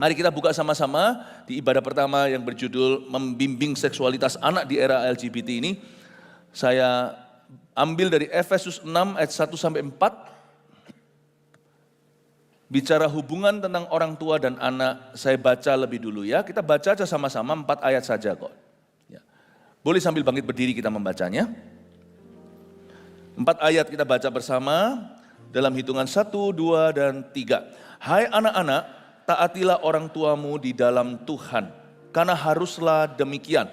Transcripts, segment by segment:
Mari kita buka sama-sama di ibadah pertama yang berjudul Membimbing Seksualitas Anak di Era LGBT ini. Saya ambil dari Efesus 6 ayat 1 sampai 4. Bicara hubungan tentang orang tua dan anak, saya baca lebih dulu ya. Kita baca aja sama-sama 4 ayat saja kok. Ya. Boleh sambil bangkit berdiri kita membacanya. 4 ayat kita baca bersama dalam hitungan 1, 2, dan 3. Hai anak-anak, taatilah orang tuamu di dalam Tuhan, karena haruslah demikian.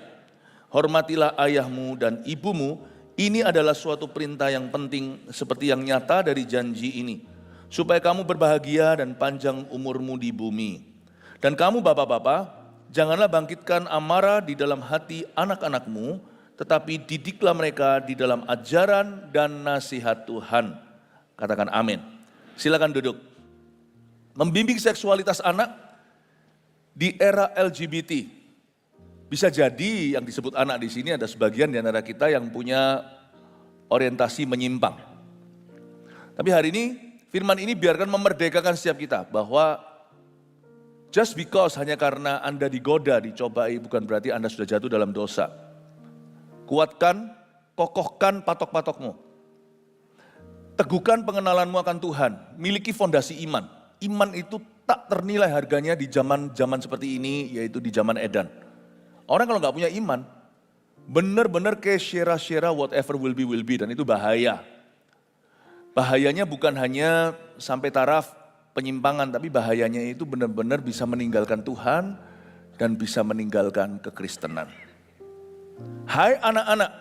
Hormatilah ayahmu dan ibumu, ini adalah suatu perintah yang penting seperti yang nyata dari janji ini, supaya kamu berbahagia dan panjang umurmu di bumi. Dan kamu bapak-bapak, janganlah bangkitkan amarah di dalam hati anak-anakmu, tetapi didiklah mereka di dalam ajaran dan nasihat Tuhan. Katakan amin. Silakan duduk. Membimbing seksualitas anak di era LGBT. Bisa jadi yang disebut anak di sini ada sebagian di antara kita yang punya orientasi menyimpang. Tapi hari ini firman ini biarkan memerdekakan setiap kita bahwa just because hanya karena Anda digoda, dicobai bukan berarti Anda sudah jatuh dalam dosa. Kuatkan, kokohkan patok-patokmu. Teguhkan pengenalanmu akan Tuhan, miliki fondasi iman. Iman itu tak ternilai harganya di zaman seperti ini, yaitu di zaman Edan. Orang kalau nggak punya iman, benar-benar kayak shera-shera whatever will be, dan itu bahaya. Bahayanya bukan hanya sampai taraf penyimpangan, tapi bahayanya itu benar-benar bisa meninggalkan Tuhan dan bisa meninggalkan kekristenan. Hai anak-anak,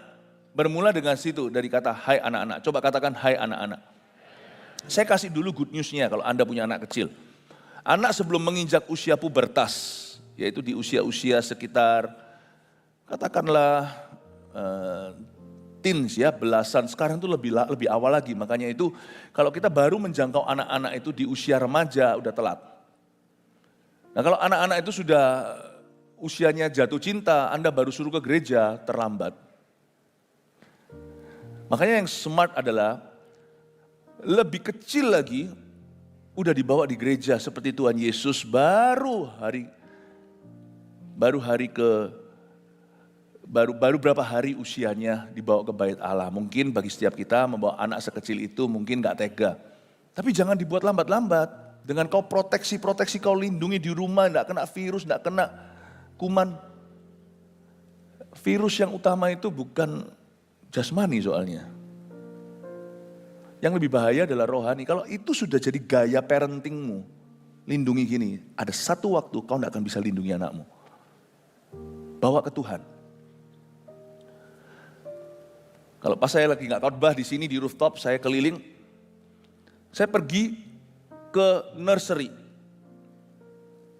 bermula dengan situ dari kata hai anak-anak. Coba katakan hai anak-anak. Saya kasih dulu good news-nya kalau Anda punya anak kecil. Anak sebelum menginjak usia pubertas, yaitu di usia-usia sekitar katakanlah teens ya, belasan, sekarang itu lebih awal lagi. Makanya itu kalau kita baru menjangkau anak-anak itu di usia remaja udah telat. Nah kalau anak-anak itu sudah usianya jatuh cinta, Anda baru suruh ke gereja, terlambat. Makanya yang smart adalah lebih kecil lagi udah dibawa di gereja seperti Tuhan Yesus baru berapa hari usianya dibawa ke bait Allah. Mungkin bagi setiap kita membawa anak sekecil itu mungkin gak tega. Tapi jangan dibuat lambat-lambat. Dengan kau proteksi kau lindungi di rumah, gak kena virus, gak kena kuman. Virus yang utama itu bukan jasmani soalnya. Yang lebih bahaya adalah rohani. Kalau itu sudah jadi gaya parentingmu, lindungi gini, ada satu waktu kau tidak akan bisa lindungi anakmu. Bawa ke Tuhan. Kalau pas saya lagi nggak khotbah di sini di rooftop, saya keliling, saya pergi ke nursery.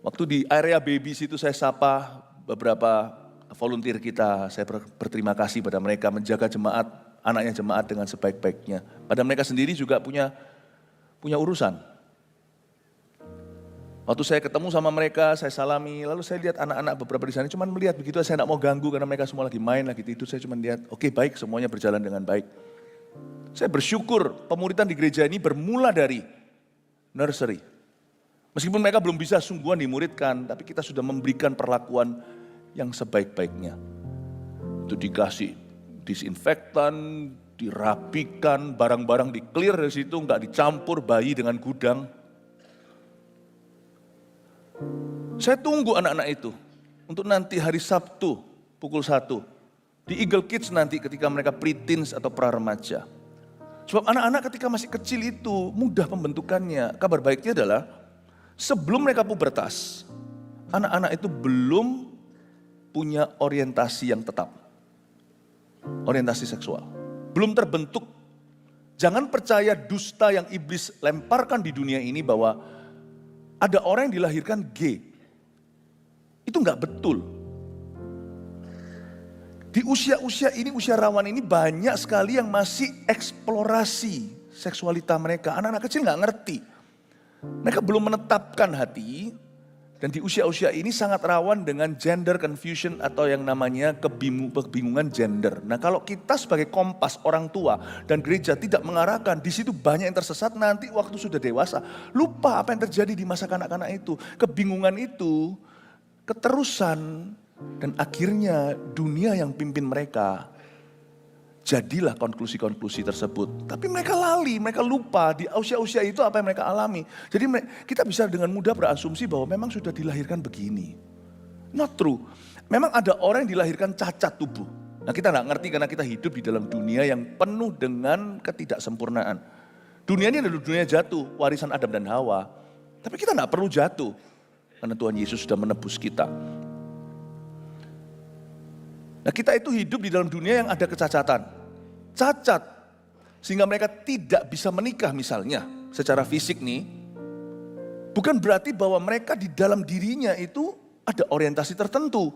Waktu di area baby situ saya sapa beberapa volunteer kita, saya berterima kasih pada mereka menjaga jemaat. Anaknya jemaat dengan sebaik-baiknya. Padahal mereka sendiri juga punya urusan. Waktu saya ketemu sama mereka, saya salami, lalu saya lihat anak-anak beberapa di sana, cuman melihat begitu, saya tidak mau ganggu karena mereka semua lagi main, lagi tidur, saya cuma lihat, oke, baik, semuanya berjalan dengan baik. Saya bersyukur pemuridan di gereja ini bermula dari nursery. Meskipun mereka belum bisa sungguhan dimuridkan, tapi kita sudah memberikan perlakuan yang sebaik-baiknya. Itu dikasih disinfektan, dirapikan, barang-barang di-clear dari situ, nggak dicampur bayi dengan gudang. Saya tunggu anak-anak itu untuk nanti hari Sabtu pukul 1 di Eagle Kids nanti ketika mereka pre-teens atau pra-remaja. Sebab anak-anak ketika masih kecil itu mudah pembentukannya. Kabar baiknya adalah sebelum mereka pubertas, anak-anak itu belum punya orientasi yang tetap. Orientasi seksual. Belum terbentuk. Jangan percaya dusta yang iblis lemparkan di dunia ini bahwa ada orang yang dilahirkan gay. Itu enggak betul. Di usia-usia ini, usia rawan ini banyak sekali yang masih eksplorasi seksualita mereka. Anak-anak kecil enggak ngerti. Mereka belum menetapkan hati, Dan di usia-usia ini sangat rawan dengan gender confusion atau yang namanya kebingungan gender. Nah kalau kita sebagai kompas orang tua dan gereja tidak mengarahkan, di situ banyak yang tersesat nanti waktu sudah dewasa. Lupa apa yang terjadi di masa kanak-kanak itu. Kebingungan itu, keterusan, dan akhirnya dunia yang pimpin mereka. Jadilah konklusi-konklusi tersebut. Tapi mereka lali, mereka lupa di usia-usia itu apa yang mereka alami. Jadi kita bisa dengan mudah berasumsi bahwa memang sudah dilahirkan begini. Not true. Memang ada orang yang dilahirkan cacat tubuh. Nah kita nggak ngerti karena kita hidup di dalam dunia yang penuh dengan ketidaksempurnaan. Dunia ini adalah dunia jatuh, warisan Adam dan Hawa. Tapi kita nggak perlu jatuh. Karena Tuhan Yesus sudah menebus kita. Nah kita itu hidup di dalam dunia yang ada kecacatan. Cacat. Sehingga mereka tidak bisa menikah misalnya. Secara fisik nih. Bukan berarti bahwa mereka di dalam dirinya itu ada orientasi tertentu.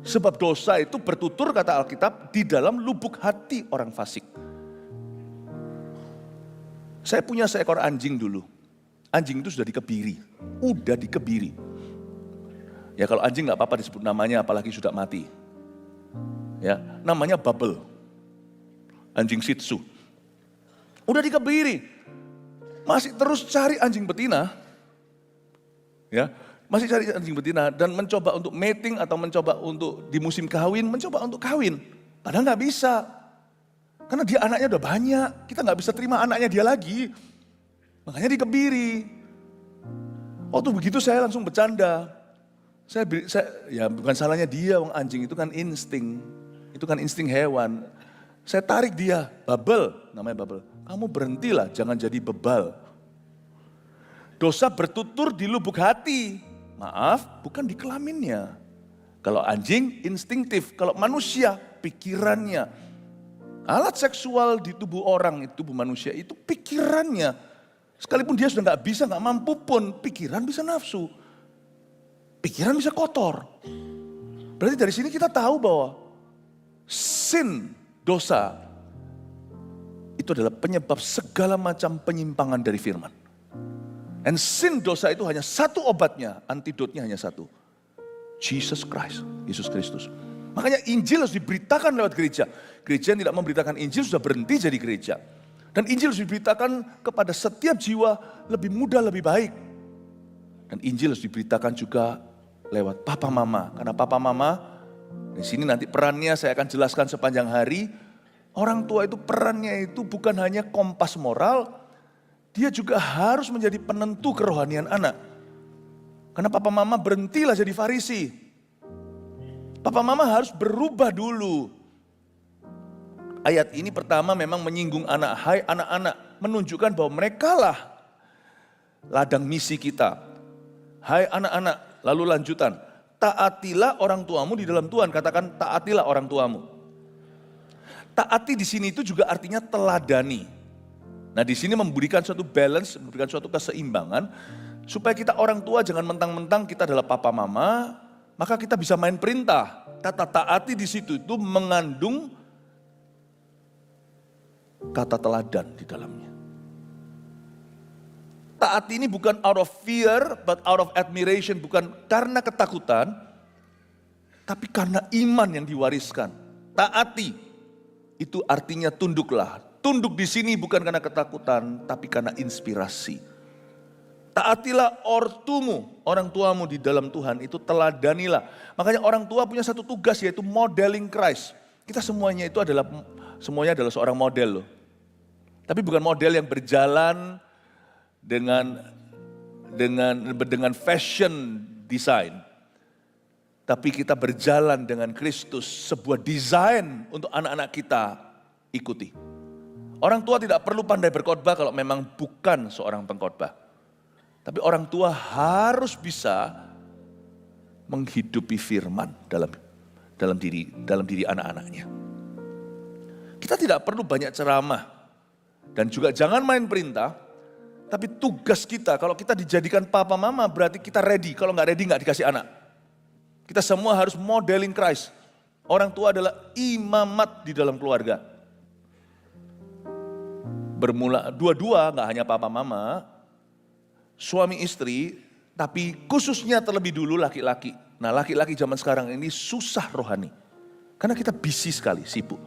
Sebab dosa itu bertutur kata Alkitab di dalam lubuk hati orang fasik. Saya punya seekor anjing dulu. Anjing itu sudah dikebiri. Udah dikebiri. Ya kalau anjing gak apa-apa disebut namanya apalagi sudah mati. Ya, namanya Bubble. Anjing Shih Tzu. Udah dikebiri. Masih terus cari anjing betina. Ya, masih cari anjing betina dan mencoba untuk mating atau mencoba untuk di musim kawin, mencoba untuk kawin. Padahal nggak bisa. Karena dia anaknya udah banyak, kita nggak bisa terima anaknya dia lagi. Makanya dikebiri. Waktu begitu saya langsung bercanda. Ya bukan salahnya dia, wong anjing itu kan insting. Itu kan insting hewan. Saya tarik dia, Bubble, namanya Bubble. Kamu berhentilah, jangan jadi bebal. Dosa bertutur di lubuk hati. Maaf, bukan di kelaminnya. Kalau anjing instinktif, kalau manusia pikirannya. Alat seksual di tubuh orang, tubuh manusia itu pikirannya. Sekalipun dia sudah gak bisa, gak mampu pun, pikiran bisa nafsu. Pikiran bisa kotor. Berarti dari sini kita tahu bahwa sin, dosa, itu adalah penyebab segala macam penyimpangan dari firman. And sin, dosa itu hanya satu obatnya, antidotnya hanya satu. Jesus Christ, Yesus Kristus. Makanya Injil harus diberitakan lewat gereja. Gereja yang tidak memberitakan Injil sudah berhenti jadi gereja. Dan Injil harus diberitakan kepada setiap jiwa lebih mudah, lebih baik. Dan Injil harus diberitakan juga lewat papa mama. Karena papa mama, di sini nanti perannya saya akan jelaskan sepanjang hari. Orang tua itu perannya itu bukan hanya kompas moral, dia juga harus menjadi penentu kerohanian anak. Karena papa mama berhentilah jadi Farisi. Papa mama harus berubah dulu. Ayat ini pertama memang menyinggung anak. Hai anak-anak, menunjukkan bahwa merekalah ladang misi kita. Hai anak-anak, lalu lanjutan. Taatilah orang tuamu di dalam Tuhan. Katakan taatilah orang tuamu. Taati di sini itu juga artinya teladani. Nah di sini memberikan suatu balance, memberikan suatu keseimbangan. Supaya kita orang tua jangan mentang-mentang kita adalah papa mama, maka kita bisa main perintah. Kata taati di situ itu mengandung kata teladan di dalamnya. Taat ini bukan out of fear, but out of admiration. Bukan karena ketakutan, tapi karena iman yang diwariskan. Taati, itu artinya tunduklah. Tunduk di sini bukan karena ketakutan, tapi karena inspirasi. Taatilah ortumu, orang tuamu di dalam Tuhan, itu teladanilah. Makanya orang tua punya satu tugas yaitu modeling Christ. Kita semuanya adalah seorang model loh. Tapi bukan model yang berjalan dengan fashion design. Tapi kita berjalan dengan Kristus, sebuah desain untuk anak-anak kita ikuti. Orang tua tidak perlu pandai berkhotbah kalau memang bukan seorang pengkhotbah. Tapi orang tua harus bisa menghidupi firman dalam diri anak-anaknya. Kita tidak perlu banyak ceramah dan juga jangan main perintah. Tapi tugas kita, kalau kita dijadikan papa mama berarti kita ready. Kalau nggak ready nggak dikasih anak. Kita semua harus modeling Christ. Orang tua adalah imamat di dalam keluarga. Bermula dua-dua, nggak hanya papa mama, suami istri Tapi khususnya terlebih dulu laki-laki. Nah, laki-laki zaman sekarang ini susah rohani. Karena kita busy sekali, sibuk.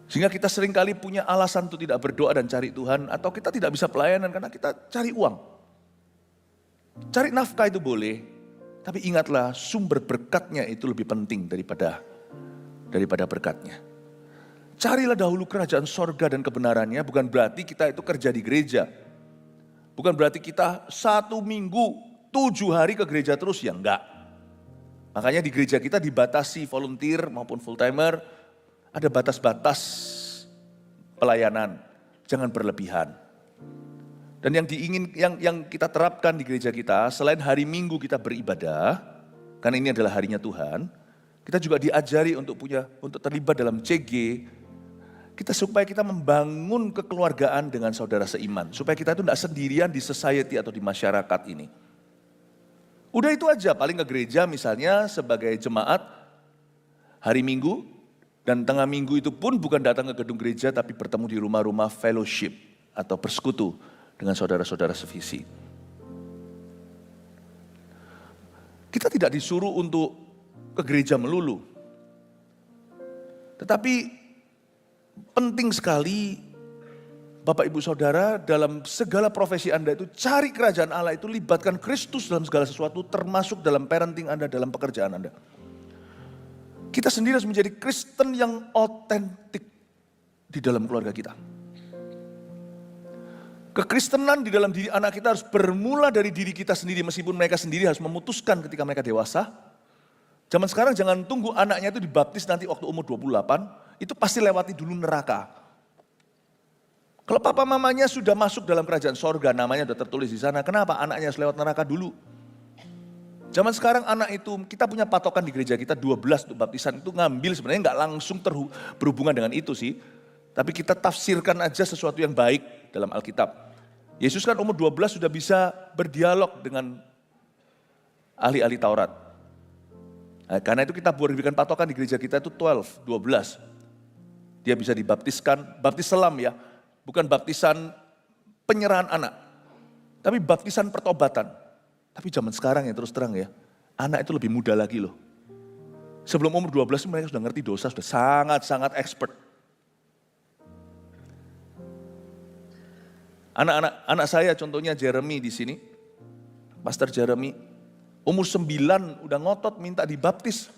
Sehingga kita seringkali punya alasan untuk tidak berdoa dan cari Tuhan. Atau kita tidak bisa pelayanan karena kita cari uang. Cari nafkah itu boleh. Tapi ingatlah, sumber berkatnya itu lebih penting daripada berkatnya. Carilah dahulu kerajaan sorga dan kebenarannya, bukan berarti kita itu kerja di gereja. Bukan berarti kita 1 minggu 7 hari ke gereja terus, ya enggak. Makanya di gereja kita dibatasi volunteer maupun full timer, ada batas-batas pelayanan, jangan berlebihan. Dan yang kita terapkan di gereja kita, selain hari Minggu kita beribadah, karena ini adalah harinya Tuhan, kita juga diajari untuk terlibat dalam CG, supaya kita membangun kekeluargaan dengan saudara seiman. Supaya kita itu tidak sendirian di society atau di masyarakat ini. Udah itu aja, paling ke gereja misalnya sebagai jemaat hari Minggu. Dan tengah minggu itu pun bukan datang ke gedung gereja, tapi bertemu di rumah-rumah fellowship atau bersekutu dengan saudara-saudara sevisi. Kita tidak disuruh untuk ke gereja melulu. Tetapi penting sekali Bapak Ibu Saudara dalam segala profesi Anda itu cari kerajaan Allah itu, libatkan Kristus dalam segala sesuatu, termasuk dalam parenting Anda, dalam pekerjaan Anda. Kita sendiri harus menjadi Kristen yang otentik di dalam keluarga kita. Kekristenan di dalam diri anak kita harus bermula dari diri kita sendiri, meskipun mereka sendiri harus memutuskan ketika mereka dewasa. Zaman sekarang jangan tunggu anaknya itu dibaptis nanti waktu umur 28, itu pasti lewati dulu neraka. Kalau papa mamanya sudah masuk dalam kerajaan sorga, namanya sudah tertulis di sana, kenapa anaknya harus lewat neraka dulu? Zaman sekarang anak itu, kita punya patokan di gereja kita 12 untuk baptisan, itu ngambil sebenarnya nggak langsung berhubungan dengan itu sih. Tapi kita tafsirkan aja sesuatu yang baik dalam Alkitab. Yesus kan umur 12 sudah bisa berdialog dengan ahli-ahli Taurat. Nah, karena itu kita berikan patokan di gereja kita itu 12. Dia bisa dibaptiskan, baptis selam ya, bukan baptisan penyerahan anak, tapi baptisan pertobatan. Tapi zaman sekarang ya terus terang ya, anak itu lebih muda lagi loh. Sebelum umur 12 mereka sudah ngerti dosa, sudah sangat-sangat expert. Anak saya contohnya Jeremy di sini, Pastor Jeremy, umur 9 udah ngotot minta dibaptis.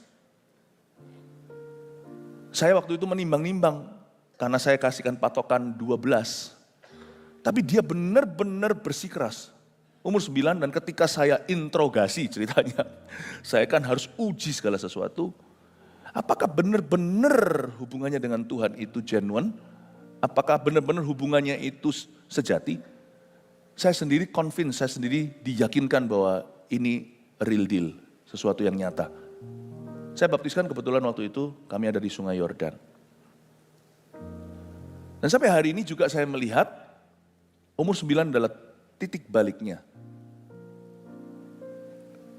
Saya waktu itu menimbang-nimbang, karena saya kasihkan patokan 12. Tapi dia benar-benar bersikeras. Umur 9 dan ketika saya interogasi ceritanya, saya kan harus uji segala sesuatu. Apakah benar-benar hubungannya dengan Tuhan itu genuine? Apakah benar-benar hubungannya itu sejati? Saya sendiri convinced, saya sendiri diyakinkan bahwa ini real deal, sesuatu yang nyata. Saya baptiskan kebetulan waktu itu kami ada di Sungai Yordan. Dan sampai hari ini juga saya melihat umur 9 adalah titik baliknya.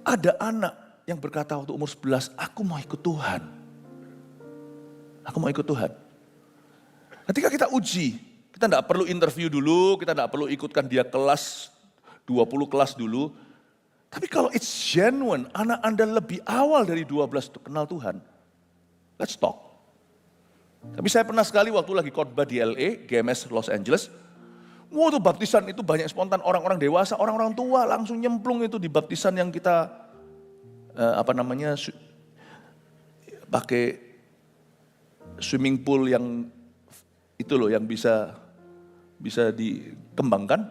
Ada anak yang berkata waktu umur 11, aku mau ikut Tuhan. Aku mau ikut Tuhan. Ketika kita uji, kita tidak perlu interview dulu, kita tidak perlu ikutkan dia kelas, 20 kelas dulu. Tapi kalau it's genuine, anak Anda lebih awal dari 12 untuk kenal Tuhan, let's talk. Tapi saya pernah sekali waktu lagi khotbah di LA, GMS Los Angeles, tuh baptisan itu banyak spontan, orang-orang dewasa, orang-orang tua langsung nyemplung itu di baptisan yang kita, pakai swimming pool yang itu loh, yang bisa dikembangkan.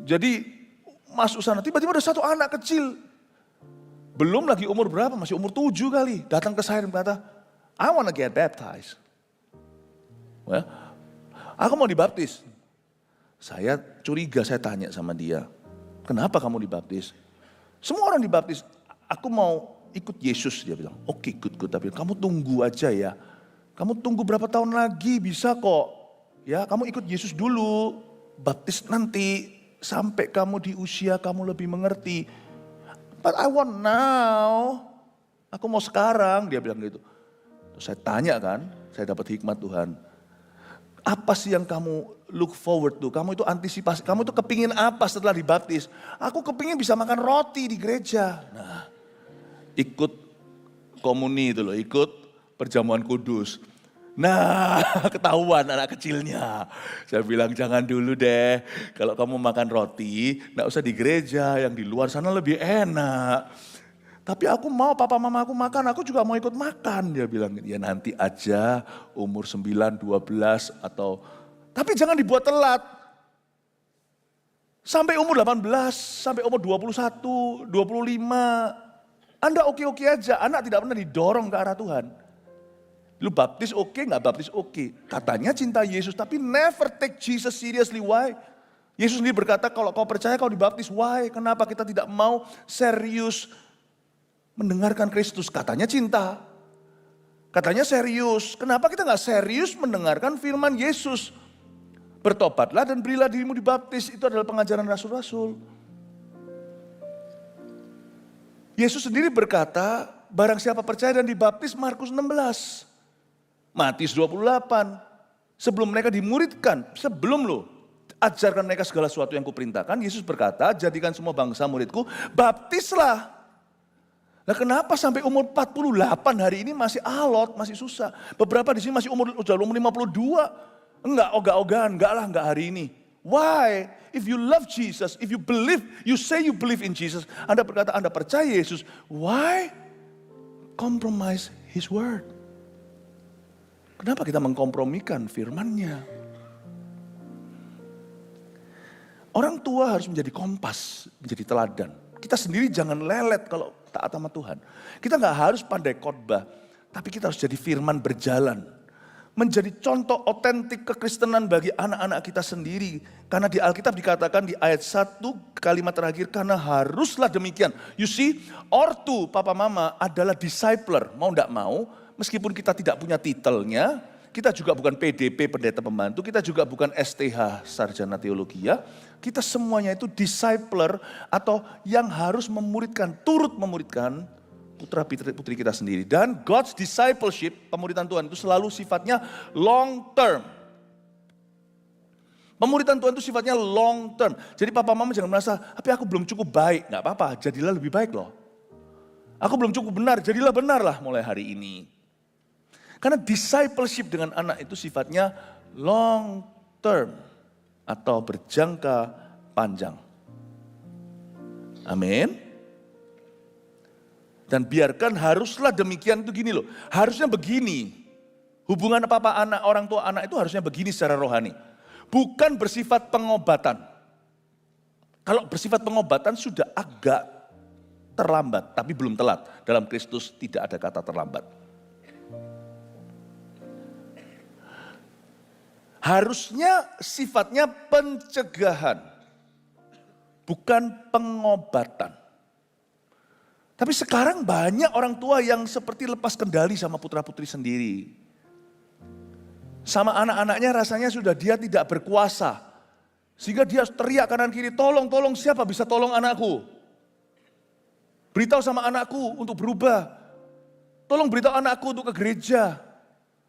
Jadi masuk sana, tiba-tiba ada satu anak kecil, belum lagi umur berapa, masih umur 7 kali, datang ke saya dan berkata, I want to get baptized. Well, aku mau dibaptis. Saya curiga, saya tanya sama dia, kenapa kamu dibaptis? Semua orang dibaptis, aku mau ikut Yesus, dia bilang. Oke, good, tapi kamu tunggu aja ya. Kamu tunggu berapa tahun lagi bisa kok. Ya, kamu ikut Yesus dulu, baptis nanti. Sampai kamu di usia kamu lebih mengerti. But I want now. Aku mau sekarang, dia bilang gitu. Terus saya tanya kan, saya dapat hikmat Tuhan. Apa sih yang kamu look forward to? Kamu itu antisipasi, kamu itu kepingin apa setelah dibaptis? Aku kepingin bisa makan roti di gereja. Nah, ikut komuni itu loh, ikut perjamuan kudus. Nah, ketahuan anak kecilnya. Saya bilang jangan dulu deh, kalau kamu makan roti, gak usah di gereja, yang di luar sana lebih enak. Tapi aku mau papa mama aku makan, aku juga mau ikut makan. Dia bilang, ya nanti aja umur 9, 12 atau... Tapi jangan dibuat telat. Sampai umur 18, sampai umur 21, 25. Anda oke-oke aja, anak tidak pernah didorong ke arah Tuhan. Lu baptis oke, gak baptis oke. Katanya cinta Yesus, tapi never take Jesus seriously. Why? Yesus sendiri berkata, kalau kau percaya kau dibaptis. Why? Kenapa kita tidak mau serius mendengarkan Kristus? Katanya cinta. Katanya serius. Kenapa kita gak serius mendengarkan firman Yesus? Bertobatlah dan berilah dirimu dibaptis. Itu adalah pengajaran rasul-rasul. Yesus sendiri berkata, barang siapa percaya dan dibaptis, Markus 16. Matius 28, sebelum mereka dimuridkan, sebelum ajarkan mereka segala sesuatu yang kuperintahkan, Yesus berkata, jadikan semua bangsa muridku, baptislah. Nah kenapa sampai umur 48 hari ini masih alot, masih susah. Beberapa di sini masih umur 52, enggak ogah-ogahan, enggak hari ini. Why? If you love Jesus, if you believe, you say you believe in Jesus, Anda berkata Anda percaya Yesus, why compromise His word? Kenapa kita mengkompromikan firman-Nya? Orang tua harus menjadi kompas, menjadi teladan. Kita sendiri jangan lelet kalau taat sama Tuhan. Kita gak harus pandai khotbah, tapi kita harus jadi firman berjalan. Menjadi contoh otentik kekristenan bagi anak-anak kita sendiri. Karena di Alkitab dikatakan di ayat 1 kalimat terakhir, karena haruslah demikian. You see, ortu papa mama adalah discipler, mau gak mau. Meskipun kita tidak punya titelnya, kita juga bukan PDP, pendeta pembantu, kita juga bukan STH, sarjana teologi ya. Kita semuanya itu discipler atau yang harus memuridkan, turut memuridkan putra putri kita sendiri. Dan God's discipleship, pemuridan Tuhan itu selalu sifatnya long term. Pemuridan Tuhan itu sifatnya long term. Jadi papa mama jangan merasa, tapi aku belum cukup baik. Gak apa-apa, jadilah lebih baik loh. Aku belum cukup benar, jadilah benar lah mulai hari ini. Karena discipleship dengan anak itu sifatnya long term atau berjangka panjang. Amin. Dan biarkan haruslah demikian itu gini loh. Harusnya begini. Hubungan papa anak, orang tua anak itu harusnya begini secara rohani. Bukan bersifat pengobatan. Kalau bersifat pengobatan sudah agak terlambat, tapi belum telat. Dalam Kristus tidak ada kata terlambat. Harusnya sifatnya pencegahan, bukan pengobatan. Tapi sekarang banyak orang tua yang seperti lepas kendali sama putra-putri sendiri. Sama anak-anaknya rasanya sudah dia tidak berkuasa. Sehingga dia teriak kanan kiri, tolong, tolong, siapa bisa tolong anakku? Beritahu sama anakku untuk berubah. Tolong beritahu anakku untuk ke gereja.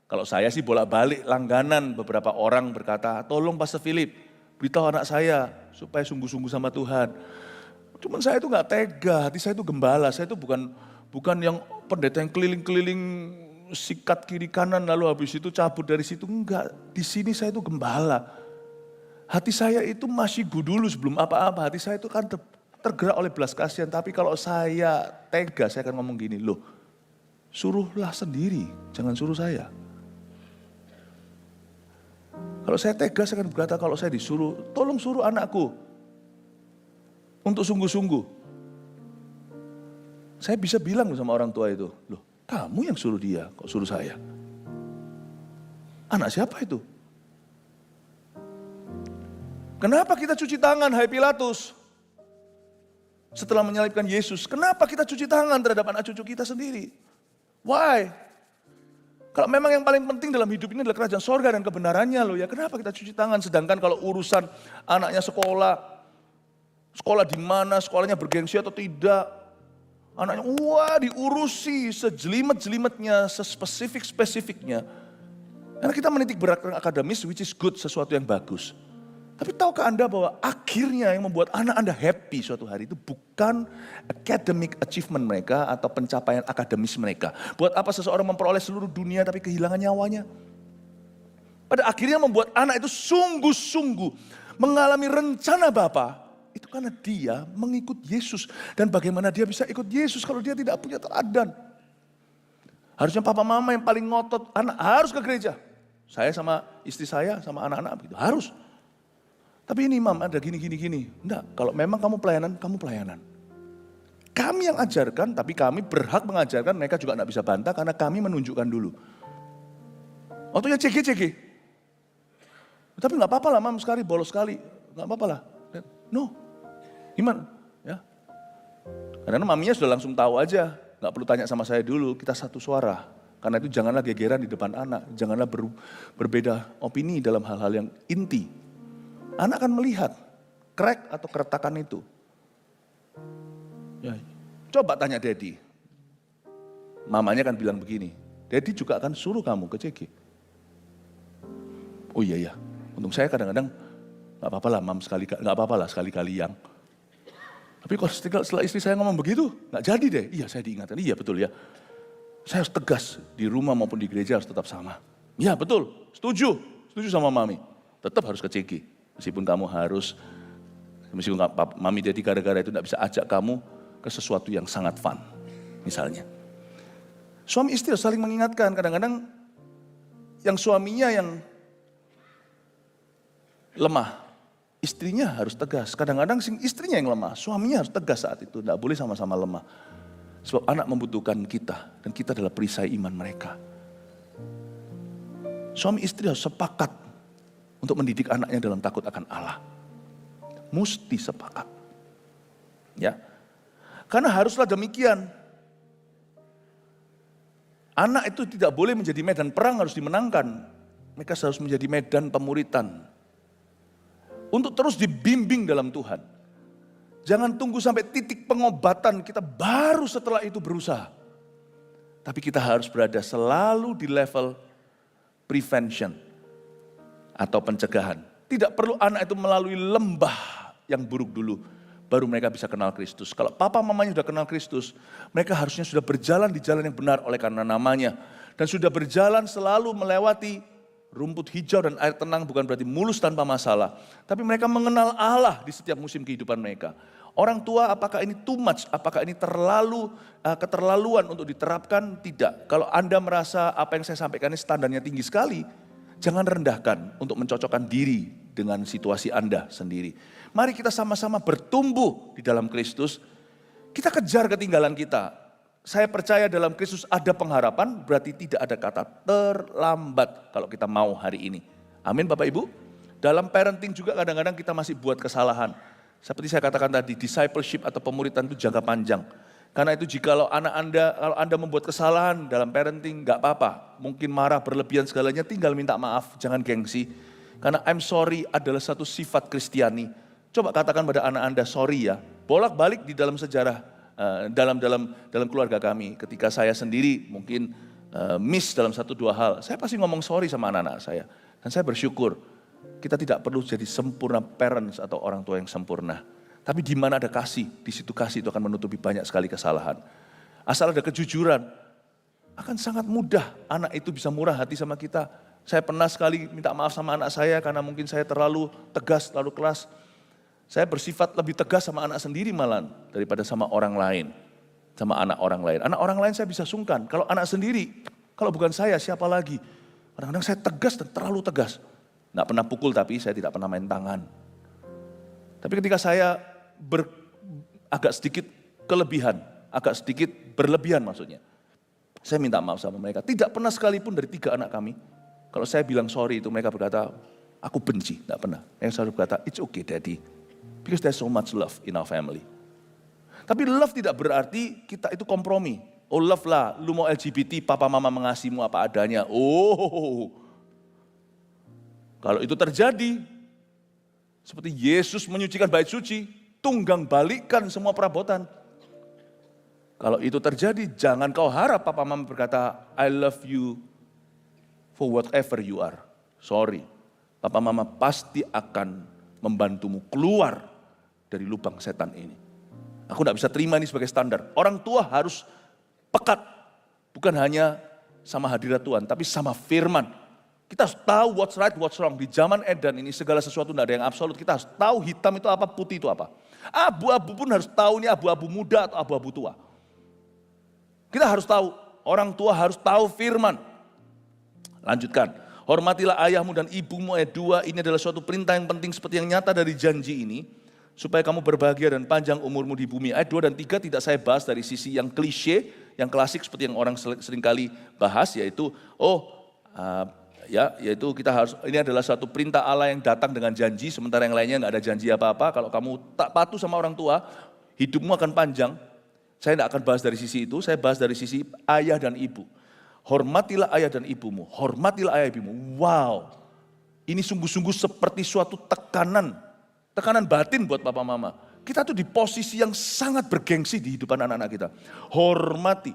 Kalau saya sih bolak-balik langganan, beberapa orang berkata, tolong Pastor Philip, beritahu anak saya supaya sungguh-sungguh sama Tuhan. Cuman saya itu gak tega, hati saya itu gembala, saya itu bukan yang pendeta yang keliling-keliling sikat kiri kanan lalu habis itu cabut dari situ, enggak. Di sini saya itu gembala. Hati saya itu masih gudulu sebelum apa-apa, hati saya itu kan tergerak oleh belas kasihan. Tapi kalau saya tega, saya akan ngomong gini, loh suruhlah sendiri, jangan suruh saya. Kalau saya tegas saya akan berkata, kalau saya disuruh, tolong suruh anakku untuk sungguh-sungguh. Saya bisa bilang sama orang tua itu, loh kamu yang suruh dia, kok suruh saya? Anak siapa itu? Kenapa kita cuci tangan, hai Pilatus? Setelah menyalibkan Yesus, kenapa kita cuci tangan terhadap anak cucu kita sendiri? Why? Kalau memang yang paling penting dalam hidup ini adalah kerajaan sorga dan kebenarannya loh ya, kenapa kita cuci tangan? Sedangkan kalau urusan anaknya sekolah di mana, sekolahnya bergengsi atau tidak, anaknya wah diurusi sejelimet-jelimetnya, sespesifik-spesifiknya. Karena kita menitik beratkan akademis, which is good, sesuatu yang bagus. Tapi tahukah Anda bahwa akhirnya yang membuat anak Anda happy suatu hari itu bukan academic achievement mereka atau pencapaian akademis mereka. Buat apa seseorang memperoleh seluruh dunia tapi kehilangan nyawanya? Pada akhirnya membuat anak itu sungguh-sungguh mengalami rencana Bapa. Itu karena dia mengikut Yesus. Dan bagaimana dia bisa ikut Yesus kalau dia tidak punya teladan? Harusnya papa mama yang paling ngotot, anak harus ke gereja. Saya sama istri saya, sama anak-anak begitu, harus. Tapi ini Mam, ada gini. Enggak, kalau memang kamu pelayanan. Kami yang ajarkan, tapi kami berhak mengajarkan, mereka juga enggak bisa bantah karena kami menunjukkan dulu. Waktunya CG. Tapi enggak apa-apa lah Mam, sekali bolos sekali, enggak apa-apa lah. No, gimana? Ya. Karena maminya sudah langsung tahu aja, enggak perlu tanya sama saya dulu, kita satu suara. Karena itu janganlah gegeran di depan anak, janganlah berbeda opini dalam hal-hal yang inti. Anak akan melihat crack atau keretakan itu. Ya, coba tanya Daddy. Mamanya kan bilang begini, Daddy juga akan suruh kamu ke CG. Oh iya, untung saya kadang-kadang gak apa-apa lah Mam sekali-kali yang. Tapi kalau setelah istri saya ngomong begitu, gak jadi deh. Iya saya diingatkan, iya betul ya. Saya harus tegas di rumah maupun di gereja harus tetap sama. Ya betul, setuju sama Mami. Tetap harus ke CG. Meskipun Mami Daddy gara-gara itu gak bisa ajak kamu ke sesuatu yang sangat fun. Misalnya. Suami istri saling mengingatkan, kadang-kadang yang suaminya yang lemah, istrinya harus tegas. Kadang-kadang istrinya yang lemah, suaminya harus tegas saat itu. Tidak boleh sama-sama lemah. Sebab anak membutuhkan kita, dan kita adalah perisai iman mereka. Suami istri harus sepakat untuk mendidik anaknya dalam takut akan Allah. Mesti sepakat. Ya. Karena haruslah demikian. Anak itu tidak boleh menjadi medan perang, harus dimenangkan. Mereka harus menjadi medan pemuritan. Untuk terus dibimbing dalam Tuhan. Jangan tunggu sampai titik pengobatan, kita baru setelah itu berusaha. Tapi kita harus berada selalu di level prevention atau pencegahan. Tidak perlu anak itu melalui lembah yang buruk dulu, baru mereka bisa kenal Kristus. Kalau papa mamanya sudah kenal Kristus, mereka harusnya sudah berjalan di jalan yang benar oleh karena namanya. Dan sudah berjalan selalu melewati rumput hijau dan air tenang, bukan berarti mulus tanpa masalah. Tapi mereka mengenal Allah di setiap musim kehidupan mereka. Orang tua apakah ini too much, apakah ini keterlaluan untuk diterapkan? Tidak. Kalau Anda merasa apa yang saya sampaikan ini standarnya tinggi sekali, jangan rendahkan untuk mencocokkan diri dengan situasi Anda sendiri. Mari kita sama-sama bertumbuh di dalam Kristus. Kita kejar ketinggalan kita. Saya percaya dalam Kristus ada pengharapan, berarti tidak ada kata terlambat kalau kita mau hari ini. Amin Bapak Ibu. Dalam parenting juga kadang-kadang kita masih buat kesalahan. Seperti saya katakan tadi, discipleship atau pemuritan itu jangka panjang. Karena itu kalau Anda membuat kesalahan dalam parenting, gak apa-apa. Mungkin marah berlebihan segalanya, tinggal minta maaf, jangan gengsi. Karena I'm sorry adalah satu sifat Kristiani. Coba katakan pada anak Anda, sorry ya. Bolak-balik di dalam sejarah, dalam keluarga kami. Ketika saya sendiri mungkin miss dalam 1-2 hal, saya pasti ngomong sorry sama anak-anak saya. Dan saya bersyukur, kita tidak perlu jadi sempurna parents atau orang tua yang sempurna. Tapi di mana ada kasih, di situ kasih itu akan menutupi banyak sekali kesalahan. Asal ada kejujuran, akan sangat mudah anak itu bisa murah hati sama kita. Saya pernah sekali minta maaf sama anak saya karena mungkin saya terlalu tegas, terlalu keras. Saya bersifat lebih tegas sama anak sendiri malah daripada sama orang lain. Sama anak orang lain. Anak orang lain saya bisa sungkan. Kalau anak sendiri, kalau bukan saya siapa lagi? Kadang-kadang saya tegas dan terlalu tegas. Nggak pernah pukul tapi saya tidak pernah main tangan. Tapi ketika saya agak sedikit kelebihan, agak sedikit berlebihan maksudnya. Saya minta maaf sama mereka. Tidak pernah sekalipun dari 3 anak kami, kalau saya bilang sorry itu mereka berkata, aku benci, tidak pernah. Yang selalu berkata, it's okay daddy, because there's so much love in our family. Tapi love tidak berarti kita itu kompromi. Oh love lah, lu mau LGBT, papa mama mengasihimu apa adanya. Oh, kalau itu terjadi, seperti Yesus menyucikan bait suci, tunggang balikkan semua perabotan. Kalau itu terjadi, jangan kau harap papa mama berkata, I love you for whatever you are. Sorry, papa mama pasti akan membantumu keluar dari lubang setan ini. Aku tidak bisa terima ini sebagai standar. Orang tua harus pekat, bukan hanya sama hadirat Tuhan, tapi sama firman. Kita harus tahu what's right, what's wrong. Di zaman Eden ini segala sesuatu tidak ada yang absolut. Kita harus tahu hitam itu apa, putih itu apa. Abu-abu pun harus tahu ini abu-abu muda atau abu-abu tua. Kita harus tahu, orang tua harus tahu firman. Lanjutkan, hormatilah ayahmu dan ibumu, ayat 2, ini adalah suatu perintah yang penting seperti yang nyata dari janji ini, supaya kamu berbahagia dan panjang umurmu di bumi. Ayat 2 dan 3 tidak saya bahas dari sisi yang klise, yang klasik seperti yang orang seringkali bahas, yaitu yaitu kita harus, ini adalah suatu perintah Allah yang datang dengan janji, sementara yang lainnya nggak ada janji apa-apa. Kalau kamu tak patuh sama orang tua, hidupmu akan panjang. Saya tidak akan bahas dari sisi itu, saya bahas dari sisi ayah dan ibu. Hormatilah ayah dan ibumu, hormatilah ayah ibumu. Wow, ini sungguh-sungguh seperti suatu tekanan batin buat papa mama. Kita tuh di posisi yang sangat bergengsi di hidupan anak-anak kita. Hormati,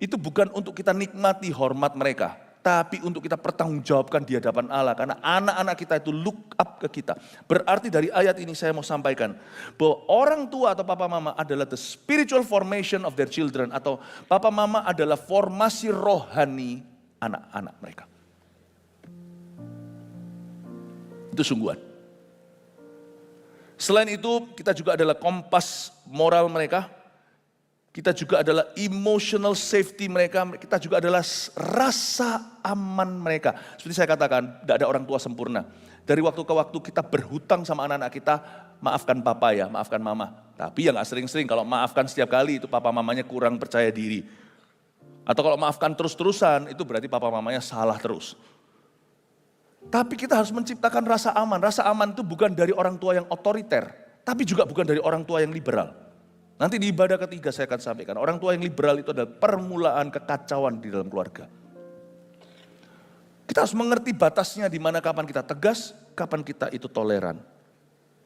itu bukan untuk kita nikmati hormat mereka, tapi untuk kita pertanggungjawabkan di hadapan Allah. Karena anak-anak kita itu look up ke kita. Berarti dari ayat ini saya mau sampaikan bahwa orang tua atau papa mama adalah the spiritual formation of their children. Atau papa mama adalah formasi rohani anak-anak mereka. Itu sungguhan. Selain itu kita juga adalah kompas moral mereka. Kita juga adalah emotional safety mereka, kita juga adalah rasa aman mereka. Seperti saya katakan, tidak ada orang tua sempurna. Dari waktu ke waktu kita berhutang sama anak-anak kita, maafkan papa ya, maafkan mama. Tapi ya nggak sering-sering, kalau maafkan setiap kali itu papa mamanya kurang percaya diri. Atau kalau maafkan terus-terusan, itu berarti papa mamanya salah terus. Tapi kita harus menciptakan rasa aman. Rasa aman itu bukan dari orang tua yang otoriter, tapi juga bukan dari orang tua yang liberal. Nanti di ibadah ketiga saya akan sampaikan, orang tua yang liberal itu adalah permulaan kekacauan di dalam keluarga. Kita harus mengerti batasnya di mana kapan kita tegas, kapan kita itu toleran.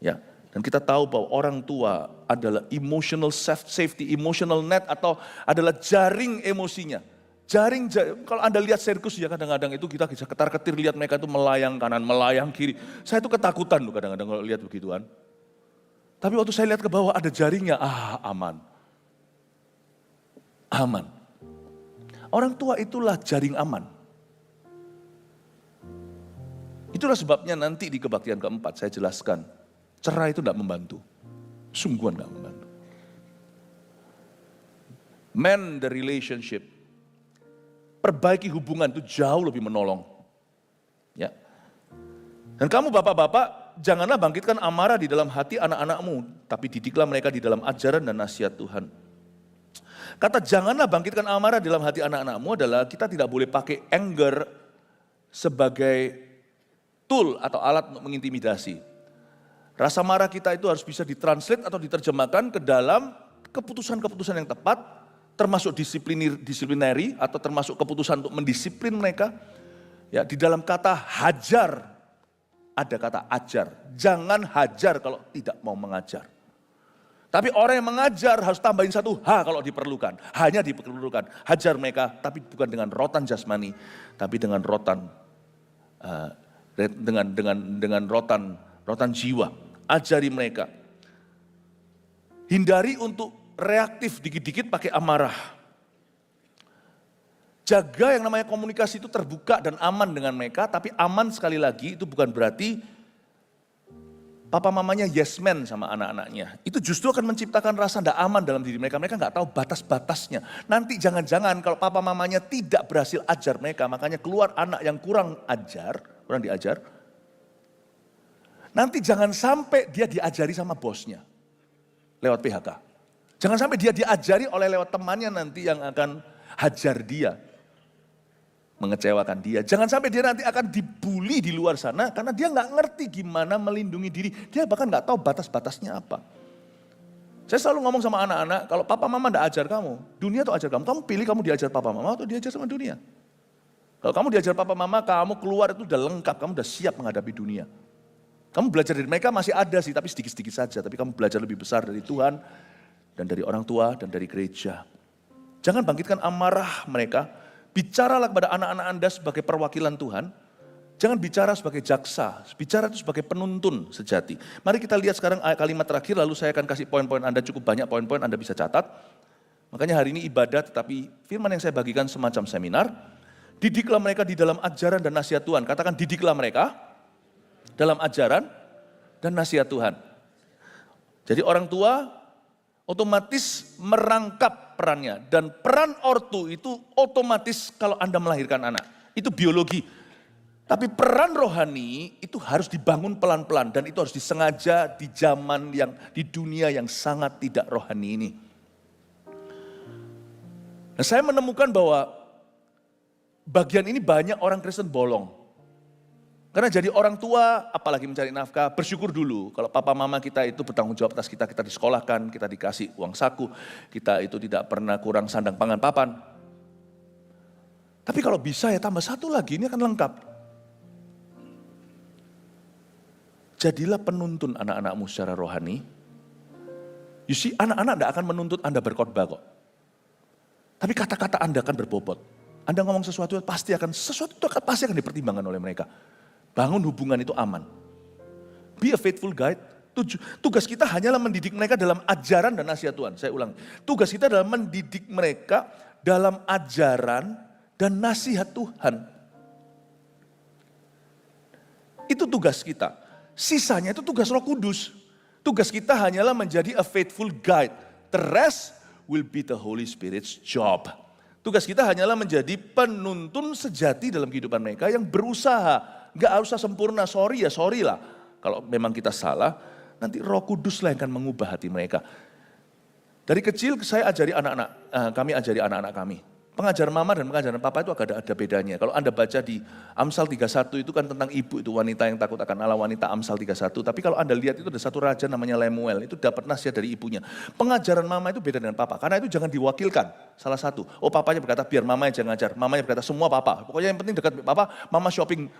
Ya, dan kita tahu bahwa orang tua adalah emotional safety, emotional net atau adalah jaring emosinya. Jaring, kalau Anda lihat sirkus ya kadang-kadang itu kita bisa ketar-ketir lihat mereka itu melayang kanan, melayang kiri. Saya itu ketakutan loh kadang-kadang kalau lihat begituan. Tapi waktu saya lihat ke bawah ada jaringnya, aman. Aman. Orang tua itulah jaring aman. Itulah sebabnya nanti di kebaktian keempat saya jelaskan, cerai itu tidak membantu. Sungguhan tidak membantu. Mend the relationship. Perbaiki hubungan itu jauh lebih menolong. Ya. Dan kamu bapak-bapak, janganlah bangkitkan amarah di dalam hati anak-anakmu, tapi didiklah mereka di dalam ajaran dan nasihat Tuhan. Kata janganlah bangkitkan amarah di dalam hati anak-anakmu adalah kita tidak boleh pakai anger sebagai tool atau alat untuk mengintimidasi. Rasa marah kita itu harus bisa ditranslate atau diterjemahkan ke dalam keputusan-keputusan yang tepat, termasuk disiplinary atau termasuk keputusan untuk mendisiplin mereka. Ya, di dalam kata hajar, ada kata ajar. Jangan hajar kalau tidak mau mengajar. Tapi orang yang mengajar harus tambahin satu H kalau diperlukan. Hanya diperlukan. Hajar mereka, tapi bukan dengan rotan jasmani, tapi dengan rotan rotan jiwa. Ajari mereka. Hindari untuk reaktif dikit-dikit pakai amarah. Jaga yang namanya komunikasi itu terbuka dan aman dengan mereka, tapi aman sekali lagi itu bukan berarti papa mamanya yes man sama anak-anaknya. Itu justru akan menciptakan rasa tidak aman dalam diri mereka. Mereka nggak tahu batas-batasnya. Nanti jangan-jangan kalau papa mamanya tidak berhasil ajar mereka, makanya keluar anak yang kurang diajar. Nanti jangan sampai dia diajari sama bosnya lewat PHK. Jangan sampai dia diajari oleh lewat temannya nanti yang akan hajar dia, mengecewakan dia. Jangan sampai dia nanti akan dibully di luar sana karena dia nggak ngerti gimana melindungi diri. Dia bahkan nggak tahu batas-batasnya apa. Saya selalu ngomong sama anak-anak, kalau papa mama nggak ajar kamu, dunia tuh ajar kamu. Kamu pilih kamu diajar papa mama atau diajar sama dunia. Kalau kamu diajar papa mama, kamu keluar itu udah lengkap, kamu udah siap menghadapi dunia. Kamu belajar dari mereka masih ada sih, tapi sedikit-sedikit saja. Tapi kamu belajar lebih besar dari Tuhan, dan dari orang tua, dan dari gereja. Jangan bangkitkan amarah mereka, Bicaralah kepada anak-anak Anda sebagai perwakilan Tuhan. Jangan bicara sebagai jaksa, bicara itu sebagai penuntun sejati. Mari kita lihat sekarang kalimat terakhir, lalu saya akan kasih poin-poin Anda, cukup banyak poin-poin Anda bisa catat. Makanya hari ini ibadah, tetapi firman yang saya bagikan semacam seminar. Didiklah mereka di dalam ajaran dan nasihat Tuhan. Katakan didiklah mereka dalam ajaran dan nasihat Tuhan. Jadi orang tua otomatis merangkap perannya. Dan peran ortu itu otomatis kalau Anda melahirkan anak. Itu biologi. Tapi peran rohani itu harus dibangun pelan-pelan. Dan itu harus disengaja di zaman yang, di dunia yang sangat tidak rohani ini. Nah, saya menemukan bahwa bagian ini banyak orang Kristen bolong. Karena jadi orang tua, apalagi mencari nafkah, bersyukur dulu. Kalau papa mama kita itu bertanggung jawab atas kita disekolahkan, kita dikasih uang saku, kita itu tidak pernah kurang sandang pangan papan. Tapi kalau bisa ya tambah satu lagi, ini akan lengkap. Jadilah penuntun anak-anakmu secara rohani. You see, anak-anak tidak akan menuntut Anda berkhotbah kok. Tapi kata-kata Anda akan berbobot. Anda ngomong sesuatu pasti akan dipertimbangkan oleh mereka. Bangun hubungan itu aman. Be a faithful guide. Tugas kita hanyalah mendidik mereka dalam ajaran dan nasihat Tuhan. Saya ulang. Tugas kita adalah mendidik mereka dalam ajaran dan nasihat Tuhan. Itu tugas kita. Sisanya itu tugas Roh Kudus. Tugas kita hanyalah menjadi a faithful guide. The rest will be the Holy Spirit's job. Tugas kita hanyalah menjadi penuntun sejati dalam kehidupan mereka yang berusaha. Gak usah sempurna, sorry lah. Kalau memang kita salah, nanti Roh Kudus lah yang akan mengubah hati mereka. Dari kecil saya ajari kami ajari anak-anak kami. Pengajaran mama dan pengajaran papa itu ada bedanya. Kalau Anda baca di Amsal 31 itu kan tentang ibu itu wanita yang takut akan Allah, wanita Amsal 31. Tapi kalau Anda lihat itu ada satu raja namanya Lemuel, itu dapat nasihat dari ibunya. Pengajaran mama itu beda dengan papa, karena itu jangan diwakilkan. Salah satu, papanya berkata biar mamanya jangan ngajar, mamanya berkata semua papa. Pokoknya yang penting dekat papa, mama shopping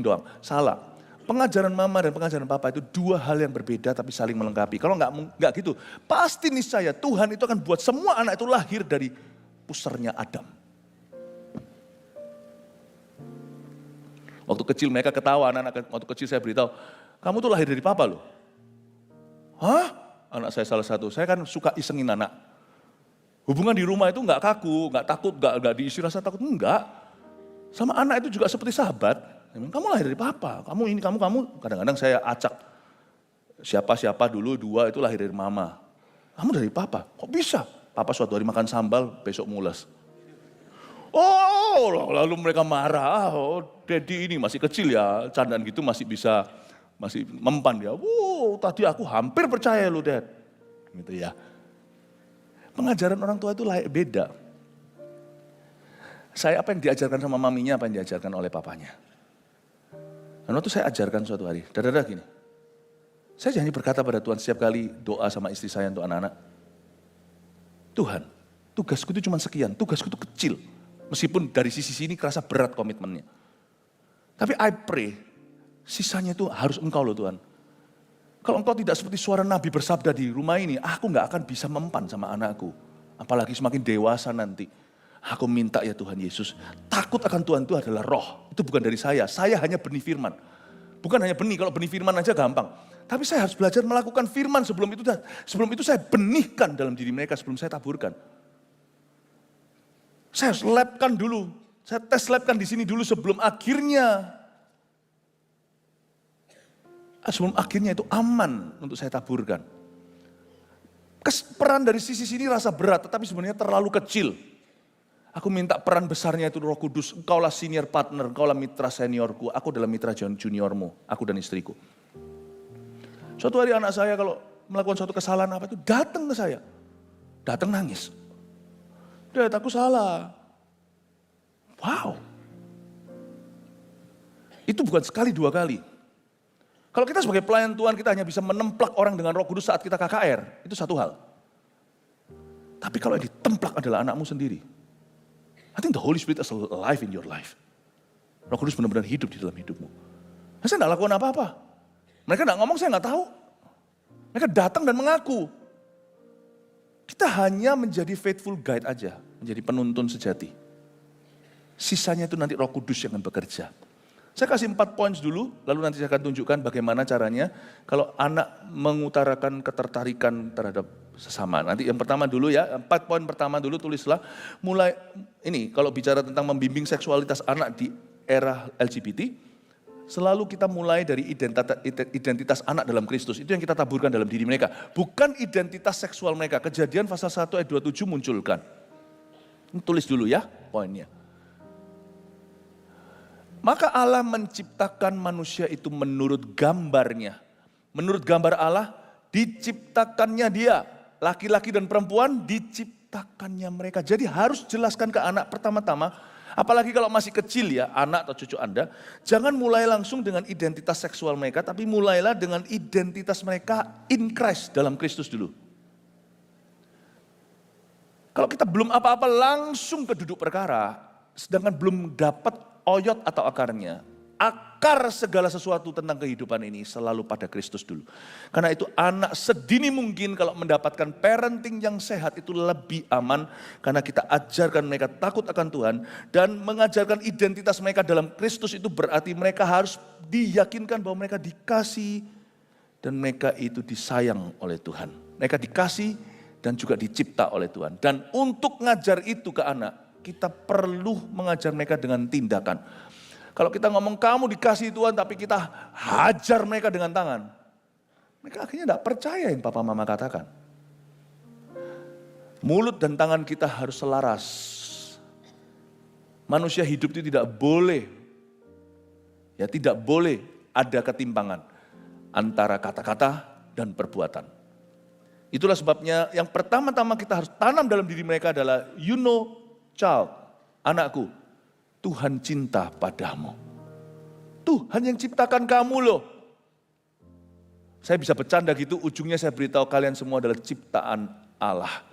doang. Salah. Pengajaran mama dan pengajaran papa itu dua hal yang berbeda tapi saling melengkapi. Kalau nggak gitu, pasti niscaya Tuhan itu akan buat semua anak itu lahir dari pusernya Adam. Waktu kecil mereka ketawa, anak-anak waktu kecil saya beritahu, kamu tuh lahir dari papa loh. Hah? Anak saya salah satu, saya kan suka isengin anak. Hubungan di rumah itu nggak kaku, nggak takut, nggak diisi rasa takut, enggak. Sama anak itu juga seperti sahabat. Kamu lahir dari papa, kamu ini, kamu. Kadang-kadang saya acak. Siapa dulu, dua itu lahir dari mama. Kamu dari papa, kok bisa? Papa suatu hari makan sambal, besok mules. Oh, lalu mereka marah. Daddy ini masih kecil ya, candaan gitu masih mempan dia. Tadi aku hampir percaya lu, Dad. Gitu ya. Pengajaran orang tua itu beda. Saya apa yang diajarkan sama maminya, apa yang diajarkan oleh papanya. Dan waktu saya ajarkan suatu hari, dada gini. Saya jangan berkata pada Tuhan setiap kali doa sama istri saya untuk anak-anak. Tuhan, tugasku itu cuma sekian, tugasku itu kecil. Meskipun dari sisi sini kerasa berat komitmennya. Tapi I pray, sisanya itu harus engkau loh Tuhan. Kalau engkau tidak seperti suara Nabi bersabda di rumah ini, aku gak akan bisa mempan sama anakku. Apalagi semakin dewasa nanti. Aku minta ya Tuhan Yesus, takut akan Tuhan itu adalah roh. Itu bukan dari saya hanya benih firman. Bukan hanya benih, kalau benih firman aja gampang. Tapi saya harus belajar melakukan firman sebelum itu saya benihkan dalam diri mereka sebelum saya taburkan. Saya harus labkan dulu, saya tes labkan di sini dulu sebelum akhirnya itu aman untuk saya taburkan. Peran dari sisi sini rasa berat, tetapi sebenarnya terlalu kecil. Aku minta peran besarnya itu Roh Kudus, engkaulah senior partner, engkaulah mitra seniorku, aku adalah mitra juniormu, aku dan istriku. Suatu hari anak saya kalau melakukan suatu kesalahan apa itu datang ke saya. Datang nangis. Dad, aku salah. Wow. Itu bukan sekali dua kali. Kalau kita sebagai pelayan Tuhan kita hanya bisa menemplak orang dengan Roh Kudus saat kita KKR. Itu satu hal. Tapi kalau yang ditemplak adalah anakmu sendiri. I think the Holy Spirit is alive in your life. Roh Kudus benar-benar hidup di dalam hidupmu. Saya tidak lakukan apa-apa. Mereka tidak ngomong, saya nggak tahu. Mereka datang dan mengaku. Kita hanya menjadi faithful guide aja, menjadi penuntun sejati. Sisanya itu nanti Roh Kudus yang akan bekerja. Saya kasih 4 poin dulu, lalu nanti saya akan tunjukkan bagaimana caranya kalau anak mengutarakan ketertarikan terhadap sesama. Nanti yang pertama dulu ya, 4 poin pertama dulu tulislah. Mulai ini kalau bicara tentang membimbing seksualitas anak di era LGBT, selalu kita mulai dari identitas anak dalam Kristus. Itu yang kita taburkan dalam diri mereka. Bukan identitas seksual mereka. Kejadian pasal 1 ayat 27 munculkan. Tulis dulu ya poinnya. Maka Allah menciptakan manusia itu menurut gambarnya. Menurut gambar Allah diciptakannya dia. Laki-laki dan perempuan diciptakannya mereka. Jadi harus jelaskan ke anak pertama-tama. Apalagi kalau masih kecil ya, anak atau cucu Anda, jangan mulai langsung dengan identitas seksual mereka, tapi mulailah dengan identitas mereka in Christ, dalam Kristus dulu. Kalau kita belum apa-apa langsung ke duduk perkara, sedangkan belum dapat oyot atau akarnya, akar segala sesuatu tentang kehidupan ini selalu pada Kristus dulu. Karena itu anak sedini mungkin kalau mendapatkan parenting yang sehat itu lebih aman. Karena kita ajarkan mereka takut akan Tuhan. Dan mengajarkan identitas mereka dalam Kristus itu berarti mereka harus diyakinkan bahwa mereka dikasih. Dan mereka itu disayang oleh Tuhan. Mereka dikasih dan juga dicipta oleh Tuhan. Dan untuk ngajar itu ke anak, kita perlu mengajar mereka dengan tindakan. Kalau kita ngomong kamu dikasih Tuhan tapi kita hajar mereka dengan tangan. Mereka akhirnya tidak percaya yang papa mama katakan. Mulut dan tangan kita harus selaras. Manusia hidup itu tidak boleh ada ketimpangan antara kata-kata dan perbuatan. Itulah sebabnya yang pertama-tama kita harus tanam dalam diri mereka adalah you know child, anakku. Tuhan cinta padamu. Tuhan yang ciptakan kamu loh. Saya bisa bercanda gitu, ujungnya saya beritahu kalian semua adalah ciptaan Allah.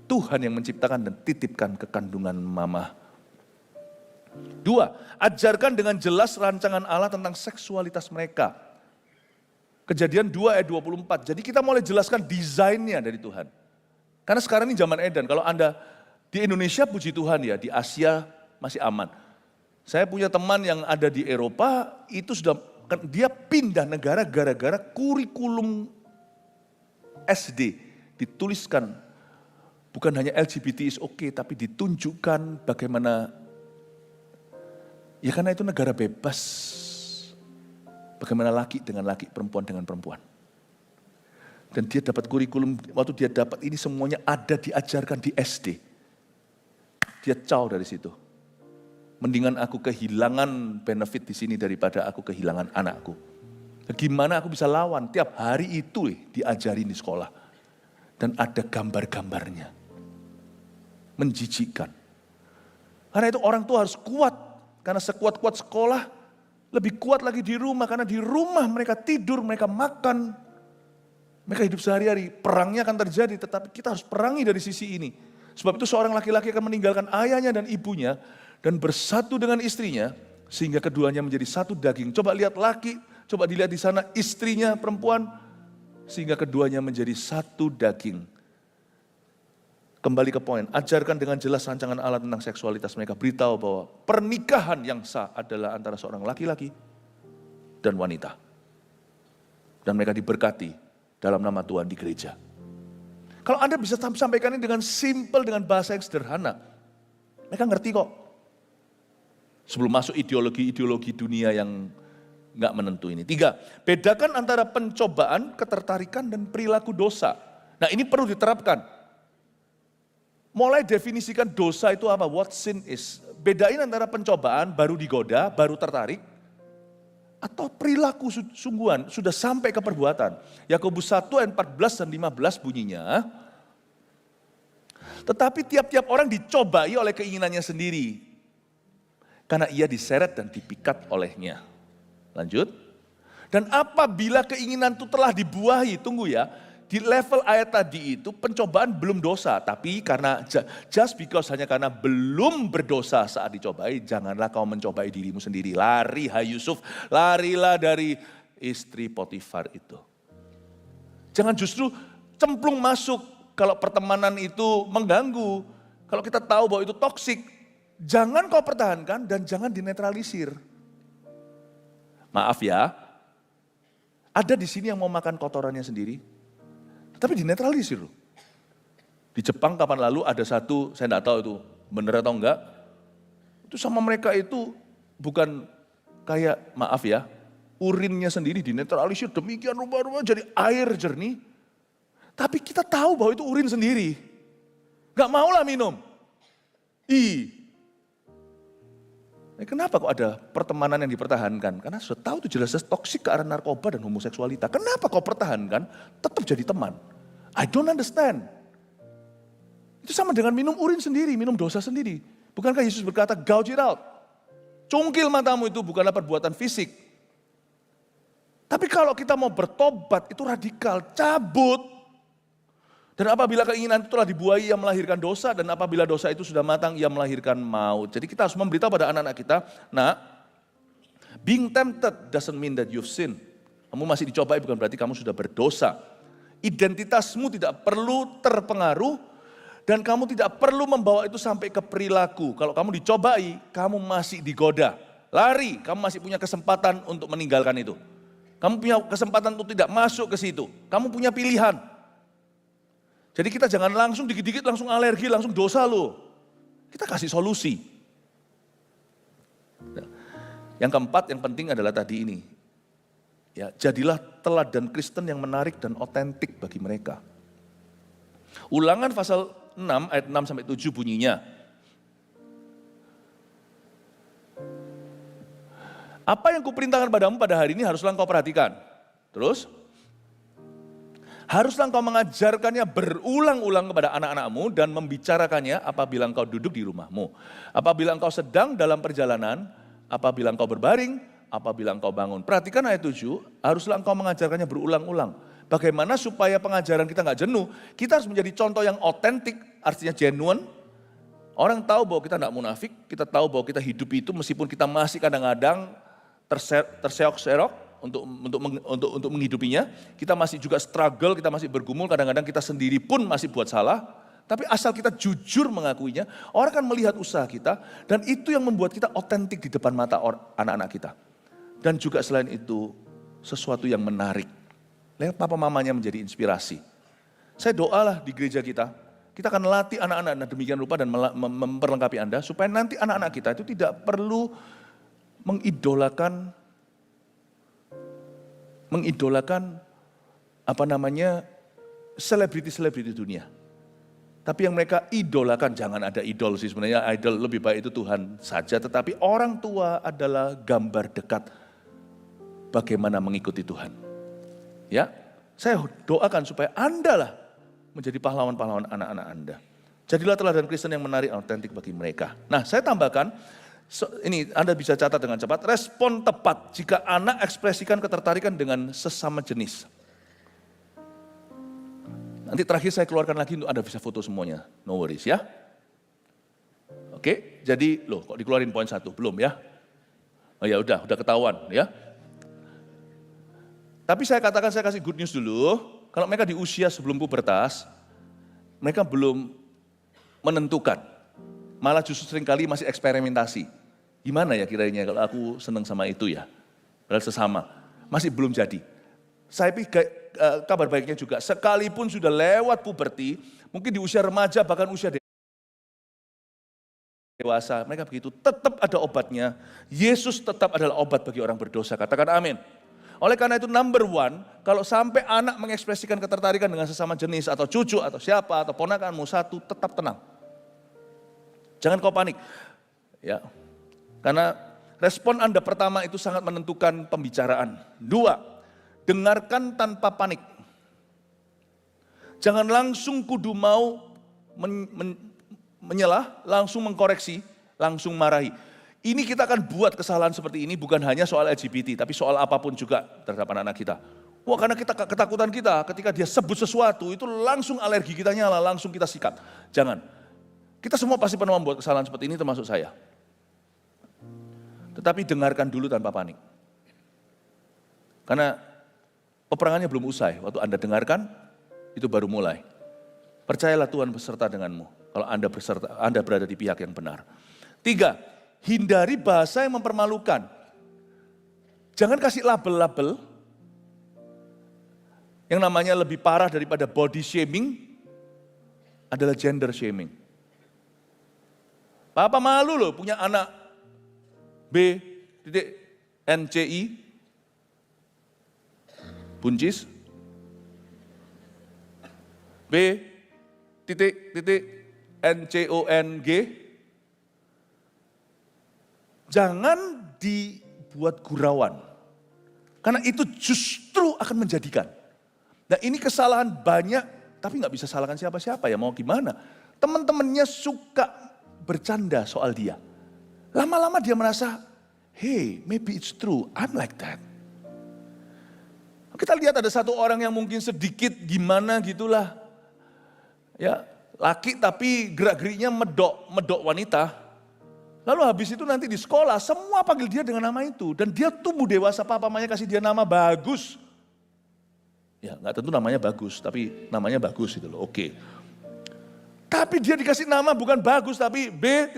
Tuhan yang menciptakan dan titipkan ke kandungan mama. 2, ajarkan dengan jelas rancangan Allah tentang seksualitas mereka. Kejadian 2 ayat 24. Jadi kita mulai jelaskan desainnya dari Tuhan. Karena sekarang ini zaman Eden. Kalau Anda di Indonesia puji Tuhan ya, di Asia masih aman. Saya punya teman yang ada di Eropa, itu sudah dia pindah negara gara-gara kurikulum SD dituliskan. Bukan hanya LGBT is okay, tapi ditunjukkan bagaimana, ya karena itu negara bebas. Bagaimana laki dengan laki, perempuan dengan perempuan. Dan dia dapat kurikulum, waktu dia dapat ini semuanya ada diajarkan di SD. Dia caw dari situ. Mendingan aku kehilangan benefit di sini daripada aku kehilangan anakku. Gimana aku bisa lawan? Tiap hari itu diajarin di sekolah. Dan ada gambar-gambarnya. Menjijikkan. Karena itu orang tua harus kuat. Karena sekuat-kuat sekolah, lebih kuat lagi di rumah. Karena di rumah mereka tidur, mereka makan. Mereka hidup sehari-hari. Perangnya akan terjadi, tetapi kita harus perangi dari sisi ini. Sebab itu seorang laki-laki akan meninggalkan ayahnya dan ibunya. Dan bersatu dengan istrinya, sehingga keduanya menjadi satu daging. Coba lihat laki, coba dilihat di sana istrinya perempuan, sehingga keduanya menjadi satu daging. Kembali ke poin, ajarkan dengan jelas rancangan Allah tentang seksualitas mereka. Beritahu bahwa pernikahan yang sah adalah antara seorang laki-laki dan wanita. Dan mereka diberkati dalam nama Tuhan di gereja. Kalau Anda bisa sampaikan ini dengan simple, dengan bahasa yang sederhana, mereka ngerti kok. Sebelum masuk ideologi-ideologi dunia yang nggak menentu ini. 3, bedakan antara pencobaan, ketertarikan, dan perilaku dosa. Nah ini perlu diterapkan. Mulai definisikan dosa itu apa, what sin is. Bedain antara pencobaan, baru digoda, baru tertarik, atau perilaku sungguhan, sudah sampai ke perbuatan. Yakobus 1 ayat 14 dan 15 bunyinya, tetapi tiap-tiap orang dicobai oleh keinginannya sendiri. Karena ia diseret dan dipikat olehnya. Lanjut. Dan apabila keinginan itu telah dibuahi, tunggu ya, di level ayat tadi itu pencobaan belum dosa. Tapi karena just because hanya karena belum berdosa saat dicobai, janganlah kau mencobai dirimu sendiri. Lari hai Yusuf, larilah dari istri Potifar itu. Jangan justru cemplung masuk kalau pertemanan itu mengganggu. Kalau kita tahu bahwa itu toksik. Jangan kau pertahankan dan jangan dinetralisir. Maaf ya, ada di sini yang mau makan kotorannya sendiri, tapi dinetralisir loh. Di Jepang kapan lalu ada satu, saya enggak tahu itu benar atau enggak, itu sama mereka itu bukan kayak, maaf ya, urinnya sendiri dinetralisir, demikian rupa-rupa jadi air jernih. Tapi kita tahu bahwa itu urin sendiri. Gak maulah minum. Kenapa kok ada pertemanan yang dipertahankan? Karena sudah tahu itu jelas toksik ke arah narkoba dan homoseksualitas. Kenapa kau pertahankan tetap jadi teman? I don't understand. Itu sama dengan minum urin sendiri, minum dosa sendiri. Bukankah Yesus berkata, gouge it out. Cungkil matamu itu bukanlah perbuatan fisik. Tapi kalau kita mau bertobat itu radikal, cabut. Dan apabila keinginan itu telah dibuai, ia melahirkan dosa. Dan apabila dosa itu sudah matang, ia melahirkan maut. Jadi kita harus memberitahu pada anak-anak kita, nak, being tempted doesn't mean that you've sinned. Kamu masih dicobai bukan berarti kamu sudah berdosa. Identitasmu tidak perlu terpengaruh, dan kamu tidak perlu membawa itu sampai ke perilaku. Kalau kamu dicobai, kamu masih digoda. Lari, kamu masih punya kesempatan untuk meninggalkan itu. Kamu punya kesempatan untuk tidak masuk ke situ. Kamu punya pilihan. Jadi kita jangan langsung dikit-dikit langsung alergi, langsung dosa loh. Kita kasih solusi. Yang keempat, yang penting adalah tadi ini. Ya, jadilah teladan Kristen yang menarik dan otentik bagi mereka. Ulangan pasal 6 ayat 6 sampai 7 bunyinya. Apa yang kuperintahkan padamu pada hari ini haruslah engkau perhatikan. Terus, haruslah engkau mengajarkannya berulang-ulang kepada anak-anakmu dan membicarakannya apabila engkau duduk di rumahmu. Apabila engkau sedang dalam perjalanan, apabila engkau berbaring, apabila engkau bangun. Perhatikan ayat 7, haruslah engkau mengajarkannya berulang-ulang. Bagaimana supaya pengajaran kita nggak jenuh? Kita harus menjadi contoh yang otentik, artinya genuine. Orang tahu bahwa kita nggak munafik, kita tahu bahwa kita hidup itu meskipun kita masih kadang-kadang terseok-serok untuk menghidupinya. Kita masih juga struggle, kita masih bergumul, kadang-kadang kita sendiri pun masih buat salah. Tapi asal kita jujur mengakuinya, orang akan melihat usaha kita dan itu yang membuat kita otentik di depan mata anak-anak kita. Dan juga selain itu, sesuatu yang menarik. Lihat papa mamanya menjadi inspirasi. Saya doalah di gereja kita akan latih anak-anak demikian rupa dan memperlengkapi Anda, supaya nanti anak-anak kita itu tidak perlu mengidolakan selebriti-selebriti dunia. Tapi yang mereka idolakan, jangan ada idol sih sebenarnya, idol lebih baik itu Tuhan saja. Tetapi orang tua adalah gambar dekat bagaimana mengikuti Tuhan. Ya, saya doakan supaya Anda lah menjadi pahlawan-pahlawan anak-anak Anda. Jadilah teladan Kristen yang menarik, autentik bagi mereka. Nah, saya tambahkan, ini Anda bisa catat dengan cepat, respon tepat jika anak ekspresikan ketertarikan dengan sesama jenis. Nanti terakhir saya keluarkan lagi untuk Anda bisa foto semuanya, no worries ya. Oke, jadi loh kok dikeluarin poin 1, belum ya? Oh ya udah ketahuan ya. Tapi saya katakan, saya kasih good news dulu, kalau mereka di usia sebelum pubertas, mereka belum menentukan, malah justru seringkali masih eksperimentasi. Gimana ya kiranya kalau aku senang sama itu ya, padahal sesama, masih belum jadi. Saya pikir kabar baiknya juga, sekalipun sudah lewat puberti, mungkin di usia remaja bahkan usia dewasa, mereka begitu, tetap ada obatnya. Yesus tetap adalah obat bagi orang berdosa, katakan amin. Oleh karena itu number one, kalau sampai anak mengekspresikan ketertarikan dengan sesama jenis atau cucu atau siapa atau ponakanmu, satu, tetap tenang. Jangan kau panik. Ya. Karena respon Anda pertama itu sangat menentukan pembicaraan. 2, dengarkan tanpa panik. Jangan langsung kudu mau menyelah, langsung mengkoreksi, langsung marahi. Ini kita akan buat kesalahan seperti ini bukan hanya soal LGBT, tapi soal apapun juga terhadap anak-anak kita. Wah, karena ketakutan kita ketika dia sebut sesuatu, itu langsung alergi kita nyala, langsung kita sikat. Jangan. Kita semua pasti pernah membuat kesalahan seperti ini, termasuk saya. Tetapi dengarkan dulu tanpa panik. Karena peperangannya belum usai, waktu Anda dengarkan, itu baru mulai. Percayalah Tuhan beserta denganmu, kalau Anda berada di pihak yang benar. 3, hindari bahasa yang mempermalukan. Jangan kasih label-label yang namanya lebih parah daripada body shaming adalah gender shaming. Papa malu loh punya anak B.NCI, buncis, B.NCONG. Jangan dibuat gurauan, karena itu justru akan menjadikan. Nah ini kesalahan banyak, tapi nggak bisa salahkan siapa-siapa ya, mau gimana. Teman-temannya suka bercanda soal dia. Lama-lama dia merasa, hey, maybe it's true, I'm like that. Kita lihat ada satu orang yang mungkin sedikit gimana gitulah. Ya, laki tapi gerak-geriknya medok wanita. Lalu habis itu nanti di sekolah semua panggil dia dengan nama itu. Dan dia tumbuh dewasa, papa mamanya kasih dia nama bagus. Ya nggak tentu namanya bagus, tapi namanya bagus gitu loh, oke. Tapi dia dikasih nama bukan bagus, tapi B.CONG.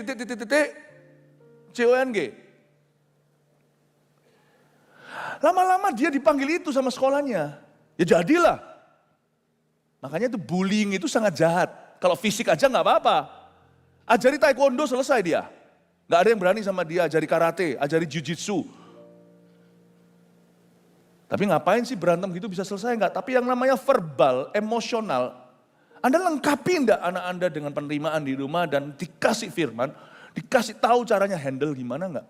Lama-lama dia dipanggil itu sama sekolahnya. Ya jadilah. Makanya itu bullying itu sangat jahat. Kalau fisik aja nggak apa-apa. Ajari taekwondo selesai dia. Nggak ada yang berani sama dia, ajari karate, ajari jujitsu. Tapi ngapain sih berantem gitu bisa selesai enggak? Tapi yang namanya verbal, emosional, Anda lengkapi enggak anak Anda dengan penerimaan di rumah dan dikasih firman, dikasih tahu caranya handle gimana enggak?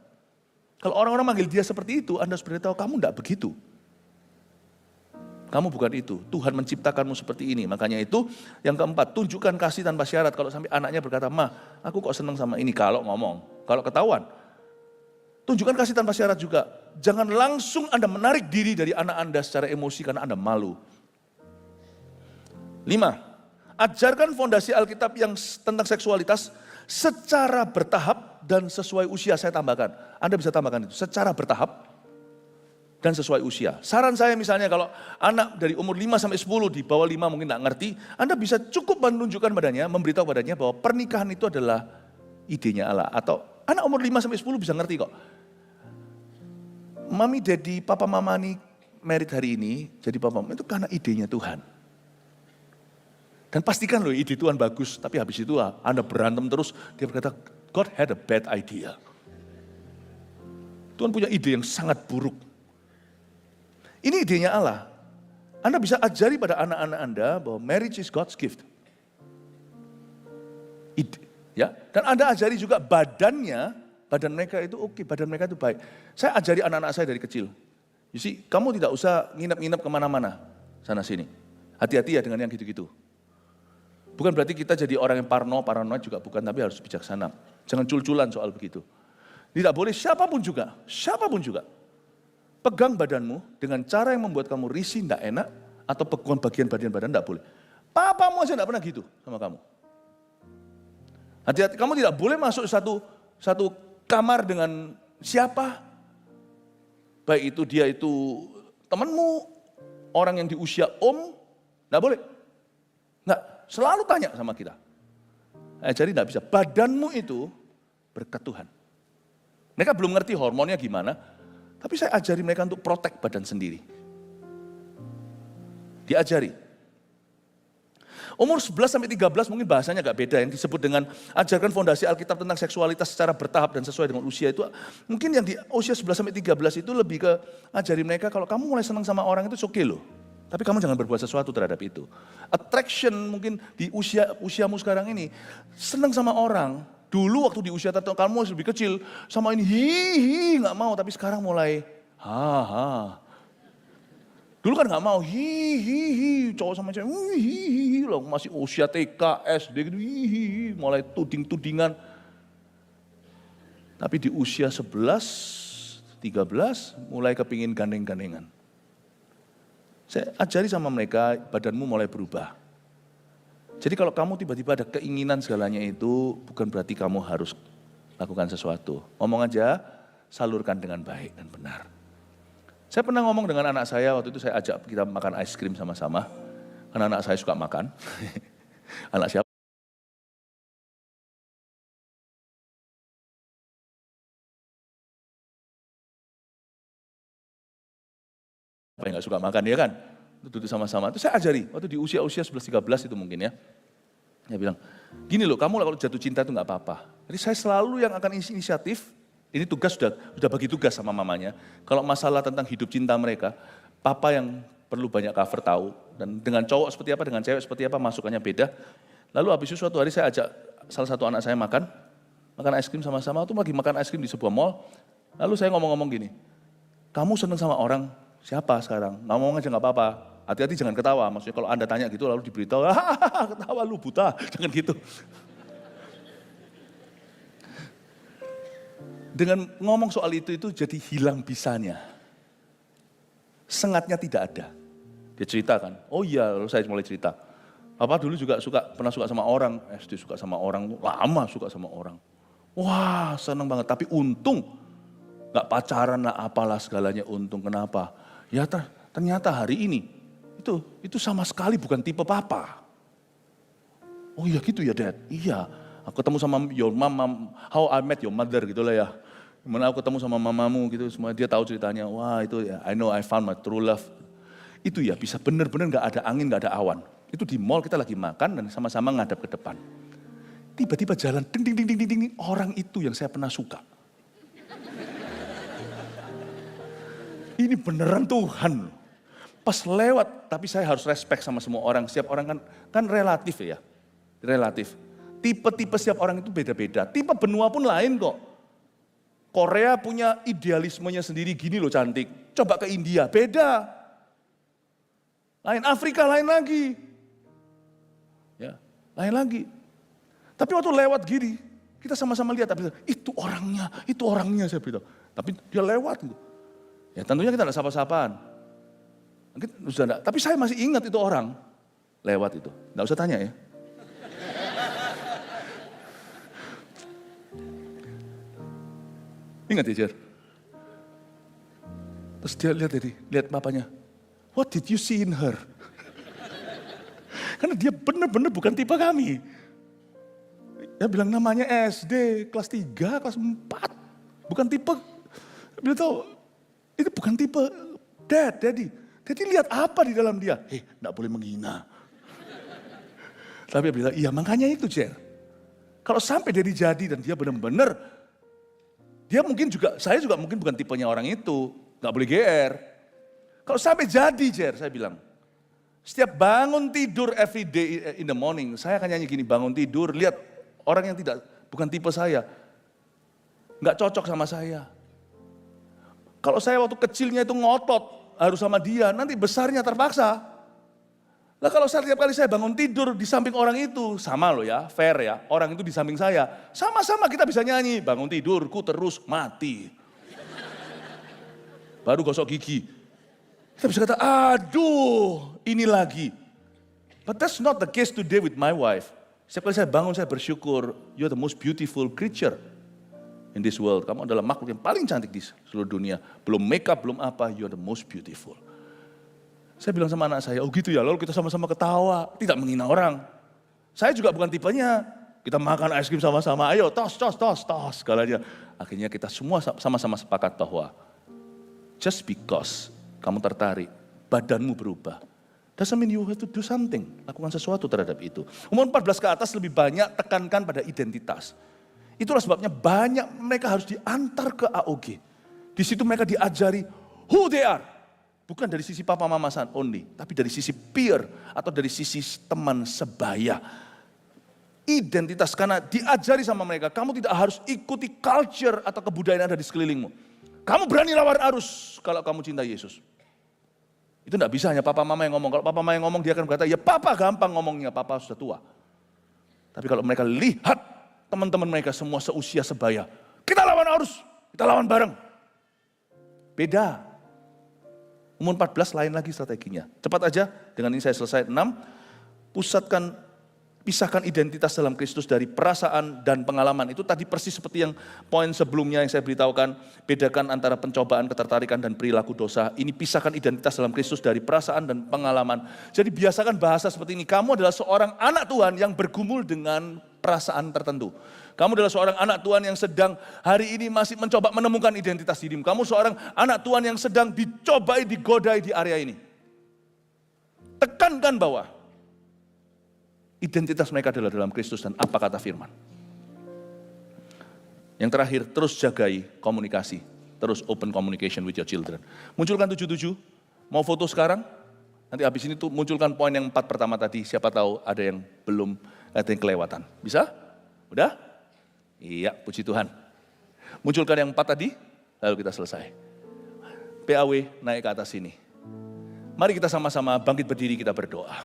Kalau orang-orang manggil dia seperti itu, Anda harus beritahu kamu enggak begitu. Kamu bukan itu, Tuhan menciptakanmu seperti ini. Makanya itu yang keempat, tunjukkan kasih tanpa syarat. Kalau sampai anaknya berkata, "Ma, aku kok senang sama ini," kalau ngomong, kalau ketahuan. Tunjukkan kasih tanpa syarat juga. Jangan langsung Anda menarik diri dari anak Anda secara emosi karena Anda malu. 5. Ajarkan fondasi Alkitab yang tentang seksualitas secara bertahap dan sesuai usia. Saya tambahkan, Anda bisa tambahkan itu, secara bertahap dan sesuai usia. Saran saya misalnya kalau anak dari umur 5 sampai 10, di bawah 5 mungkin tidak ngerti, Anda bisa cukup menunjukkan padanya, memberitahu padanya bahwa pernikahan itu adalah idenya Allah. Atau anak umur 5 sampai 10 bisa ngerti kok. Mami, daddy, papa, mama nih married hari ini, jadi papa mama itu karena idenya Tuhan. Dan pastikan loh ide Tuhan bagus, tapi habis itu Anda berantem terus, dia berkata, God had a bad idea. Tuhan punya ide yang sangat buruk. Ini idenya Allah. Anda bisa ajari pada anak-anak Anda bahwa marriage is God's gift. Ya, dan Anda ajari juga badan mereka itu oke, badan mereka itu baik. Saya ajari anak-anak saya dari kecil. You see, kamu tidak usah nginep-nginep kemana-mana, sana-sini. Hati-hati ya dengan yang gitu-gitu. Bukan berarti kita jadi orang yang paranoid juga bukan, tapi harus bijaksana. Jangan cul-culan soal begitu. Tidak boleh siapapun juga. Pegang badanmu dengan cara yang membuat kamu risih, tidak enak, atau pegang bagian badan tidak boleh. Papamu aja tidak pernah gitu sama kamu. Hati-hati, kamu tidak boleh masuk satu kamar dengan siapa, baik itu dia itu temanmu, orang yang di usia enggak boleh. Enggak, selalu tanya sama kita. Jadi enggak bisa, badanmu itu berkat Tuhan. Mereka belum ngerti hormonnya gimana, tapi saya ajari mereka untuk protect badan sendiri. Diajari. Umur 11 sampai 13 mungkin bahasanya agak beda, yang disebut dengan ajarkan fondasi Alkitab tentang seksualitas secara bertahap dan sesuai dengan usia itu. Mungkin yang di usia 11 sampai 13 itu lebih ke ajari mereka kalau kamu mulai senang sama orang itu oke loh. Tapi kamu jangan berbuat sesuatu terhadap itu. Attraction mungkin di usiamu sekarang ini, senang sama orang. Dulu waktu di usia tertentu kamu masih lebih kecil, sama ini hihi nggak mau, tapi sekarang mulai ha. Dulu kan nggak mau hihihi, cowok sama cewek hihihi, loh masih usia TK, SD gitu hihihi, mulai tuding-tudingan. Tapi di usia 11, 13 mulai kepingin gandeng-gandengan. Saya ajari sama mereka, badanmu mulai berubah. Jadi kalau kamu tiba-tiba ada keinginan segalanya itu, bukan berarti kamu harus lakukan sesuatu. Ngomong aja, salurkan dengan baik dan benar. Saya pernah ngomong dengan anak saya, waktu itu saya ajak kita makan es krim sama-sama. Karena anak saya suka makan. Anak siapa? Siapa yang gak suka makan, ya kan? Duduk sama-sama, itu saya ajari, waktu di usia-usia 11-13 itu mungkin ya. Dia bilang, gini loh, kamu kalau jatuh cinta itu gak apa-apa. Jadi saya selalu yang akan inisiatif, ini tugas sudah bagi tugas sama mamanya. Kalau masalah tentang hidup cinta mereka, papa yang perlu banyak cover tahu. Dan dengan cowok seperti apa, dengan cewek seperti apa, masukannya beda. Lalu habis itu suatu hari saya ajak salah satu anak saya makan es krim sama-sama, tuh lagi makan es krim di sebuah mall. Lalu saya ngomong-ngomong gini, kamu seneng sama orang siapa sekarang? Ngomong aja gak apa-apa, hati-hati jangan ketawa. Maksudnya kalau Anda tanya gitu lalu diberitahu, ketawa lu buta, jangan gitu. Dengan ngomong soal itu jadi hilang bisanya. Sengatnya tidak ada. Dia ceritakan, oh iya lalu saya mulai cerita. Papa dulu juga pernah suka sama orang, SD suka sama orang, lama suka sama orang. Wah seneng banget, tapi untung gak pacaran lah apalah segalanya untung, kenapa? Ya ternyata hari ini, itu sama sekali bukan tipe papa. Oh iya gitu ya dad, iya. Aku ketemu sama your mom, how I met your mother gitu lah ya. Gimana aku ketemu sama mamamu gitu, semua dia tahu ceritanya. Wah itu ya, I know I found my true love. Itu ya bisa benar-benar gak ada angin, gak ada awan. Itu di mall kita lagi makan dan sama-sama ngadap ke depan. Tiba-tiba jalan, ding, orang itu yang saya pernah suka. Ini beneran Tuhan. Pas lewat, tapi saya harus respect sama semua orang. Setiap orang kan relatif ya, relatif. Tipe-tipe setiap orang itu beda-beda. Tipe benua pun lain kok. Korea punya idealismenya sendiri, gini loh cantik. Coba ke India, beda. Lain, Afrika lain lagi. Ya, lain lagi. Tapi waktu lewat gini, kita sama-sama lihat, tapi itu orangnya saya beritahu. Tapi dia lewat gitu. Ya tentunya kita tidak sapa-sapaan. Tapi saya masih ingat itu orang lewat itu. Nggak usah tanya ya. Ingat ya Jer? Terus dia lihat papanya. What did you see in her? Karena dia benar-benar bukan tipe kami. Dia bilang namanya SD, kelas 3, kelas 4. Bukan tipe, dia tahu, itu bukan tipe daddy. Jadi lihat apa di dalam dia? Enggak boleh menghina. Tapi dia bilang, iya makanya itu Jer. Kalau sampai dia jadi dan dia benar-benar, saya juga mungkin bukan tipenya orang itu. Enggak boleh GR. Kalau sampai jadi Jer, saya bilang, setiap bangun tidur every day in the morning, saya akan nyanyi gini, bangun tidur, lihat orang yang bukan tipe saya, nggak cocok sama saya. Kalau saya waktu kecilnya itu ngotot, harus sama dia, nanti besarnya terpaksa. Nah kalau setiap kali saya bangun tidur di samping orang itu, sama loh ya, fair ya, orang itu di samping saya, sama-sama kita bisa nyanyi, bangun tidurku terus mati. Baru gosok gigi. Kita bisa kata, aduh ini lagi. But that's not the case today with my wife. Setiap kali saya bangun, saya bersyukur, you're the most beautiful creature in this world. Kamu adalah makhluk yang paling cantik di seluruh dunia. Belum makeup, belum apa, you're the most beautiful. Saya bilang sama anak saya, oh gitu ya, lalu kita sama-sama ketawa, tidak menghina orang. Saya juga bukan tipenya, kita makan es krim sama-sama, ayo tos, segalanya. Akhirnya kita semua sama-sama sepakat bahwa, just because kamu tertarik, badanmu berubah. Doesn't mean you have to do something. Lakukan sesuatu terhadap itu. Umur 14 ke atas lebih banyak tekankan pada identitas. Itulah sebabnya banyak mereka harus diantar ke AOG. Di situ mereka diajari who they are. Bukan dari sisi papa mama san only. Tapi dari sisi peer atau dari sisi teman sebaya. Identitas karena diajari sama mereka. Kamu tidak harus ikuti culture atau kebudayaan yang ada di sekelilingmu. Kamu berani lawan arus kalau kamu cinta Yesus. Itu enggak bisa hanya papa mama yang ngomong. Kalau papa mama yang ngomong dia akan berkata, ya papa gampang ngomongnya, papa sudah tua. Tapi kalau mereka lihat teman-teman mereka semua seusia sebaya. Kita lawan arus, kita lawan bareng. Beda. Umur 14 lain lagi strateginya. Cepat aja, dengan ini saya selesai. 6, pisahkan identitas dalam Kristus dari perasaan dan pengalaman. Itu tadi persis seperti yang poin sebelumnya yang saya beritahukan. Bedakan antara pencobaan, ketertarikan, dan perilaku dosa. Ini pisahkan identitas dalam Kristus dari perasaan dan pengalaman. Jadi biasakan bahasa seperti ini. Kamu adalah seorang anak Tuhan yang bergumul dengan perasaan tertentu. Kamu adalah seorang anak Tuhan yang sedang hari ini masih mencoba menemukan identitas dirimu. Kamu seorang anak Tuhan yang sedang dicobai, digodai di area ini. Tekankan bahwa identitas mereka adalah dalam Kristus dan apa kata firman. Yang terakhir, terus jagai komunikasi. Terus open communication with your children. Munculkan 77, mau foto sekarang? Nanti habis ini tuh munculkan poin yang 4 pertama tadi. Siapa tahu ada yang belum, ada yang kelewatan. Bisa? Udah? Iya, puji Tuhan. Munculkan yang 4 tadi, lalu kita selesai. PAW naik ke atas sini. Mari kita sama-sama bangkit berdiri, kita berdoa.